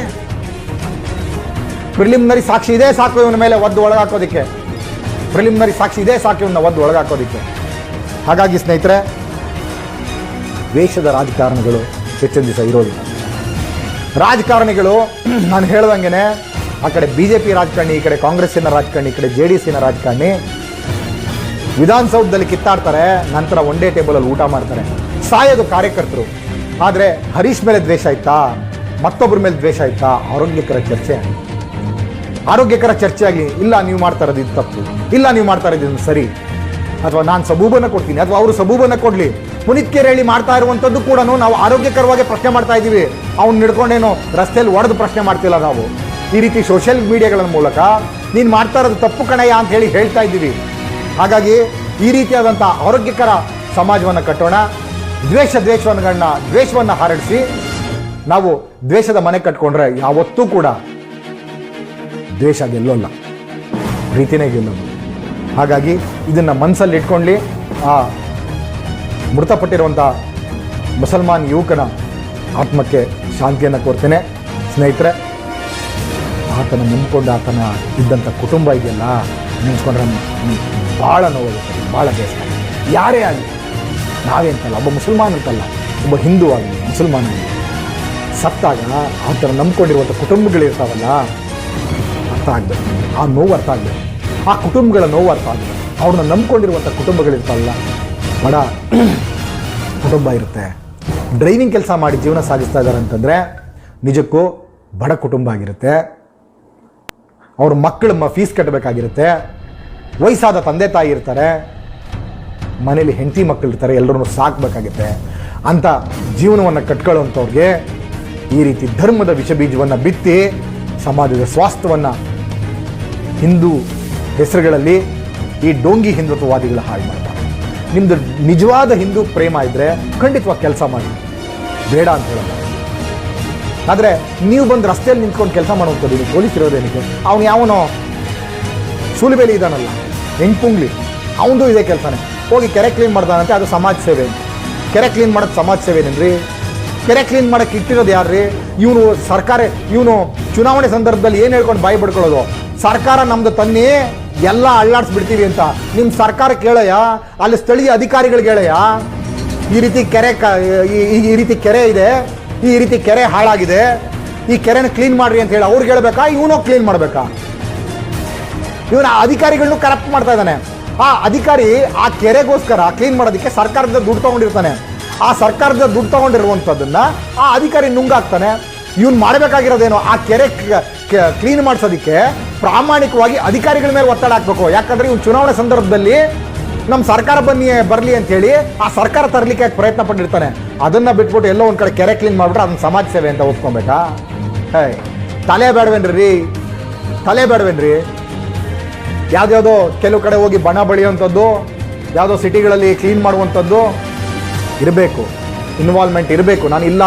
ಪ್ರಿಲಿಮಿನರಿ ಸಾಕ್ಷಿ ಇದೇ ಸಾಕು ಇವನ ಮೇಲೆ ಒದ್ದು ಒಳಗಾಕೋದಕ್ಕೆ, ಪ್ರಿಲಿಮಿನರಿ ಸಾಕ್ಷಿ ಇದೇ ಸಾಕು ಇವನ್ನ ಒದ್ದು ಒಳಗಾಕೋದಕ್ಕೆ. ಹಾಗಾಗಿ ಸ್ನೇಹಿತರೆ, ದ್ವೇಷದ ರಾಜಕಾರಣಿಗಳು ಹೆಚ್ಚಿನ ದಿವಸ ಇರೋದಿಲ್ಲ. ರಾಜಕಾರಣಿಗಳು ನಾನು ಹೇಳ್ದಂಗೆ ಆ ಕಡೆ BJP ರಾಜಕಾರಣಿ, ಈ ಕಡೆ ಕಾಂಗ್ರೆಸ್ಸಿನ ರಾಜಕಾರಣಿ, ಈ ಕಡೆ JDSನ ರಾಜಕಾರಣಿ ವಿಧಾನಸೌಧದಲ್ಲಿ ಕಿತ್ತಾಡ್ತಾರೆ, ನಂತರ ಒಂದೇ ಟೇಬಲಲ್ಲಿ ಊಟ ಮಾಡ್ತಾರೆ. ಸಾಯೋದು ಕಾರ್ಯಕರ್ತರು. ಆದರೆ ಹರೀಶ್ ಮೇಲೆ ದ್ವೇಷ ಆಯ್ತಾ, ಮತ್ತೊಬ್ಬರ ಮೇಲೆ ದ್ವೇಷ ಆಯ್ತಾ? ಆರೋಗ್ಯಕರ ಚರ್ಚೆ ಆಗಲಿ. ಇಲ್ಲ ನೀವು ಮಾಡ್ತಾ ಇರೋದು ಇದು ತಪ್ಪು, ಇಲ್ಲ ನೀವು ಮಾಡ್ತಾ ಇರೋದು ಸರಿ, ಅಥವಾ ನಾನು ಸಬೂಬನ್ನು ಕೊಡ್ತೀನಿ ಅಥವಾ ಅವರು ಸಬೂಬನ್ನು ಕೊಡಲಿ. ಪುನೀತ್ ಕೆರೆಹಳ್ಳಿ ಮಾಡ್ತಾ ಇರುವಂಥದ್ದು ಕೂಡ ನಾವು ಆರೋಗ್ಯಕರವಾಗಿ ಪ್ರಶ್ನೆ ಮಾಡ್ತಾ ಇದ್ದೀವಿ. ಅವ್ನು ಹಿಡ್ಕೊಂಡೇನೋ ರಸ್ತೆಯಲ್ಲಿ ಒಡೆದು ಪ್ರಶ್ನೆ ಮಾಡ್ತಿಲ್ಲ ನಾವು. ಈ ರೀತಿ ಸೋಷಿಯಲ್ ಮೀಡಿಯಾಗಳ ಮೂಲಕ ನೀನು ಮಾಡ್ತಾ ಇರೋದು ತಪ್ಪು ಕಣಯ್ಯ ಅಂತ ಹೇಳಿ ಹೇಳ್ತಾ ಇದ್ದೀವಿ. ಹಾಗಾಗಿ ಈ ರೀತಿಯಾದಂಥ ಆರೋಗ್ಯಕರ ಸಮಾಜವನ್ನು ಕಟ್ಟೋಣ. ದ್ವೇಷವನ್ನು ಹರಡಿಸಿ ನಾವು ದ್ವೇಷದ ಮನೆ ಕಟ್ಕೊಂಡ್ರೆ ಯಾವತ್ತೂ ಕೂಡ ದ್ವೇಷ ಗೆಲ್ಲೋಲ್ಲ, ಪ್ರೀತಿನೇ ಗೆಲ್ಲೋಲ್ಲ. ಹಾಗಾಗಿ ಇದನ್ನು ಮನಸ್ಸಲ್ಲಿ ಇಟ್ಕೊಳ್ಳಿ. ಆ ಮೃತಪಟ್ಟಿರುವಂಥ ಮುಸಲ್ಮಾನ್ ಯುವಕನ ಆತ್ಮಕ್ಕೆ ಶಾಂತಿಯನ್ನು ಕೋರ್ತೇನೆ. ಸ್ನೇಹಿತರೆ, ಆತನ ನಂಬಿಕೊಂಡು ಆತನ ಇದ್ದಂಥ ಕುಟುಂಬ ಇದೆಯಲ್ಲ, ನೆನೆಸ್ಕೊಂಡ್ರೆ ಭಾಳ ನೋವಾಗುತ್ತೆ, ಭಾಳ ಬೇಸರ. ಯಾರೇ ಆಗಲಿ, ನಾವೇ ಅಂತಲ್ಲ, ಒಬ್ಬ ಮುಸಲ್ಮಾನ್ ಅಂತಲ್ಲ, ಒಬ್ಬ ಹಿಂದೂ ಆಗಲಿ ಮುಸಲ್ಮಾನ ಆಗಲಿ ಸತ್ತಾಗ ಆತನ ನಂಬ್ಕೊಂಡಿರುವಂಥ ಕುಟುಂಬಗಳಿರ್ತಾವಲ್ಲ, ಅರ್ಥ ಆಗಬೇಕು, ಆ ನೋವು ಅರ್ಥ ಆಗಬೇಕು, ಆ ಕುಟುಂಬಗಳ ನೋವು ಅರ್ಥ ಆಗಬೇಕು. ಅವ್ರನ್ನ ನಂಬ್ಕೊಂಡಿರುವಂಥ ಕುಟುಂಬಗಳಿರ್ತಾವಲ್ಲ, ಬಡ ಕುಟುಂಬ ಇರುತ್ತೆ, ಡ್ರೈವಿಂಗ್ ಕೆಲಸ ಮಾಡಿ ಜೀವನ ಸಾಗಿಸ್ತಾ ಇದ್ದಾರೆ ಅಂತಂದರೆ ನಿಜಕ್ಕೂ ಬಡ ಕುಟುಂಬ ಆಗಿರುತ್ತೆ. ಅವ್ರ ಮಕ್ಕಳು ಫೀಸ್ ಕಟ್ಟಬೇಕಾಗಿರುತ್ತೆ, ವಯಸ್ಸಾದ ತಂದೆ ತಾಯಿ ಇರ್ತಾರೆ, ಮನೇಲಿ ಹೆಂಡತಿ ಮಕ್ಕಳು ಇರ್ತಾರೆ, ಎಲ್ಲರನ್ನೂ ಸಾಕಬೇಕಾಗುತ್ತೆ. ಅಂಥ ಜೀವನವನ್ನು ಕಟ್ಕೊಳ್ಳೋವಂಥವ್ರಿಗೆ ಈ ರೀತಿ ಧರ್ಮದ ವಿಷಬೀಜವನ್ನು ಬಿತ್ತಿ ಸಮಾಜದ ಸ್ವಾಸ್ಥ್ಯವನ್ನು ಹಿಂದೂ ಹೆಸರುಗಳಲ್ಲಿ ಈ ಡೋಂಗಿ ಹಿಂದುತ್ವವಾದಿಗಳು ಹಾಳು ಮಾಡ್ತಾರೆ. ನಿಮ್ಮದು ನಿಜವಾದ ಹಿಂದೂ ಪ್ರೇಮ ಇದ್ದರೆ ಖಂಡಿತವಾಗಿ ಕೆಲಸ ಮಾಡಿ, ಬೇಡ ಅಂತ ಹೇಳಲ್ಲ. ಆದರೆ ನೀವು ಬಂದು ರಸ್ತೆಯಲ್ಲಿ ನಿಂತ್ಕೊಂಡು ಕೆಲಸ ಮಾಡುವಂಥದ್ದು, ನೀವು ಪೊಲೀಸ್ ಇರೋದೇನಕ್ಕೆ? ಅವನು ಯಾವನೋ ಸೂಲಿಬೇಲಿ ಇದ್ದಾನಲ್ಲ, ಹೆಂಗ್ಪುಂಗ್ಲಿ, ಅವನದು ಇದೇ ಕೆಲಸನೇ. ಹೋಗಿ ಕೆರೆ ಕ್ಲೀನ್ ಮಾಡ್ದಾನಂತೆ, ಅದು ಸಮಾಜ ಸೇವೆ. ಕೆರೆ ಕ್ಲೀನ್ ಮಾಡೋದು ಸಮಾಜ ಸೇವೆನೇನ್ರಿ? ಕೆರೆ ಕ್ಲೀನ್ ಮಾಡೋಕ್ಕೆ ಇಟ್ಟಿರೋದು ಯಾರ್ರಿ? ಇವನು ಚುನಾವಣೆ ಸಂದರ್ಭದಲ್ಲಿ ಏನು ಹೇಳ್ಕೊಂಡು ಬಾಯಿ ಬಿಡ್ಕೊಳ್ಳೋದು, ಸರ್ಕಾರ ನಮ್ದು ತನ್ನಿ ಎಲ್ಲ ಅಳ್ಳಾಡ್ಸ್ಬಿಡ್ತೀವಿ ಅಂತ. ನಿಮ್ಮ ಸರ್ಕಾರ ಕೇಳಯ್ಯ, ಅಲ್ಲಿ ಸ್ಥಳೀಯ ಅಧಿಕಾರಿಗಳಿಗೆ ಹೇಳಯ್ಯ, ಈ ರೀತಿ ಕೆರೆ ಇದೆ, ಈ ರೀತಿ ಕೆರೆ ಹಾಳಾಗಿದೆ, ಈ ಕೆರೆನ ಕ್ಲೀನ್ ಮಾಡ್ರಿ ಅಂತ ಹೇಳಿ ಅವ್ರಿಗೆ ಹೇಳ್ಬೇಕಾ? ಇವನು ಕ್ಲೀನ್ ಮಾಡಬೇಕಾ? ಇವನ ಅಧಿಕಾರಿಗಳನ್ನು ಕರಪ್ಟ್ ಮಾಡ್ತಾ ಇದ್ದಾನೆ. ಆ ಅಧಿಕಾರಿ ಆ ಕೆರೆಗೋಸ್ಕರ ಕ್ಲೀನ್ ಮಾಡೋದಕ್ಕೆ ಸರ್ಕಾರದ ದುಡ್ಡು ತೊಗೊಂಡಿರ್ತಾನೆ. ಆ ಸರ್ಕಾರದ ದುಡ್ಡು ತೊಗೊಂಡಿರುವಂಥದ್ದನ್ನು ಆ ಅಧಿಕಾರಿ ನುಂಗಾಕ್ತಾನೆ. ಇವನು ಮಾಡಬೇಕಾಗಿರೋದೇನು? ಆ ಕೆರೆ ಕ್ಲೀನ್ ಮಾಡಿಸೋದಕ್ಕೆ ಪ್ರಾಮಾಣಿಕವಾಗಿ ಅಧಿಕಾರಿಗಳ ಮೇಲೆ ಒತ್ತಡ ಹಾಕಬೇಕು. ಯಾಕಂದರೆ ಇವನು ಚುನಾವಣೆ ಸಂದರ್ಭದಲ್ಲಿ ನಮ್ಮ ಸರ್ಕಾರ ಬರಲಿ ಅಂತೇಳಿ ಆ ಸರ್ಕಾರ ತರಲಿಕ್ಕೆ ಪ್ರಯತ್ನ ಪಟ್ಟಿರ್ತಾನೆ. ಅದನ್ನು ಬಿಟ್ಬಿಟ್ಟು ಎಲ್ಲೋ ಒಂದು ಕಡೆ ಕೆರೆ ಕ್ಲೀನ್ ಮಾಡಿಬಿಟ್ರೆ ಅದನ್ನು ಸಮಾಜ ಸೇವೆ ಅಂತ ಒಪ್ಕೊಬೇಕಾ? ತಲೆ ಬೇಡವೇನ್ರಿ? ಯಾವುದ್ಯಾವುದೋ ಕೆಲವು ಕಡೆ ಹೋಗಿ ಬಣ ಬಳಿಯುವಂಥದ್ದು, ಯಾವುದೋ ಸಿಟಿಗಳಲ್ಲಿ ಕ್ಲೀನ್ ಮಾಡುವಂಥದ್ದು ಇರಬೇಕು, ಇನ್ವಾಲ್ವ್ಮೆಂಟ್ ಇರಬೇಕು. ನಾನು ಇಲ್ಲ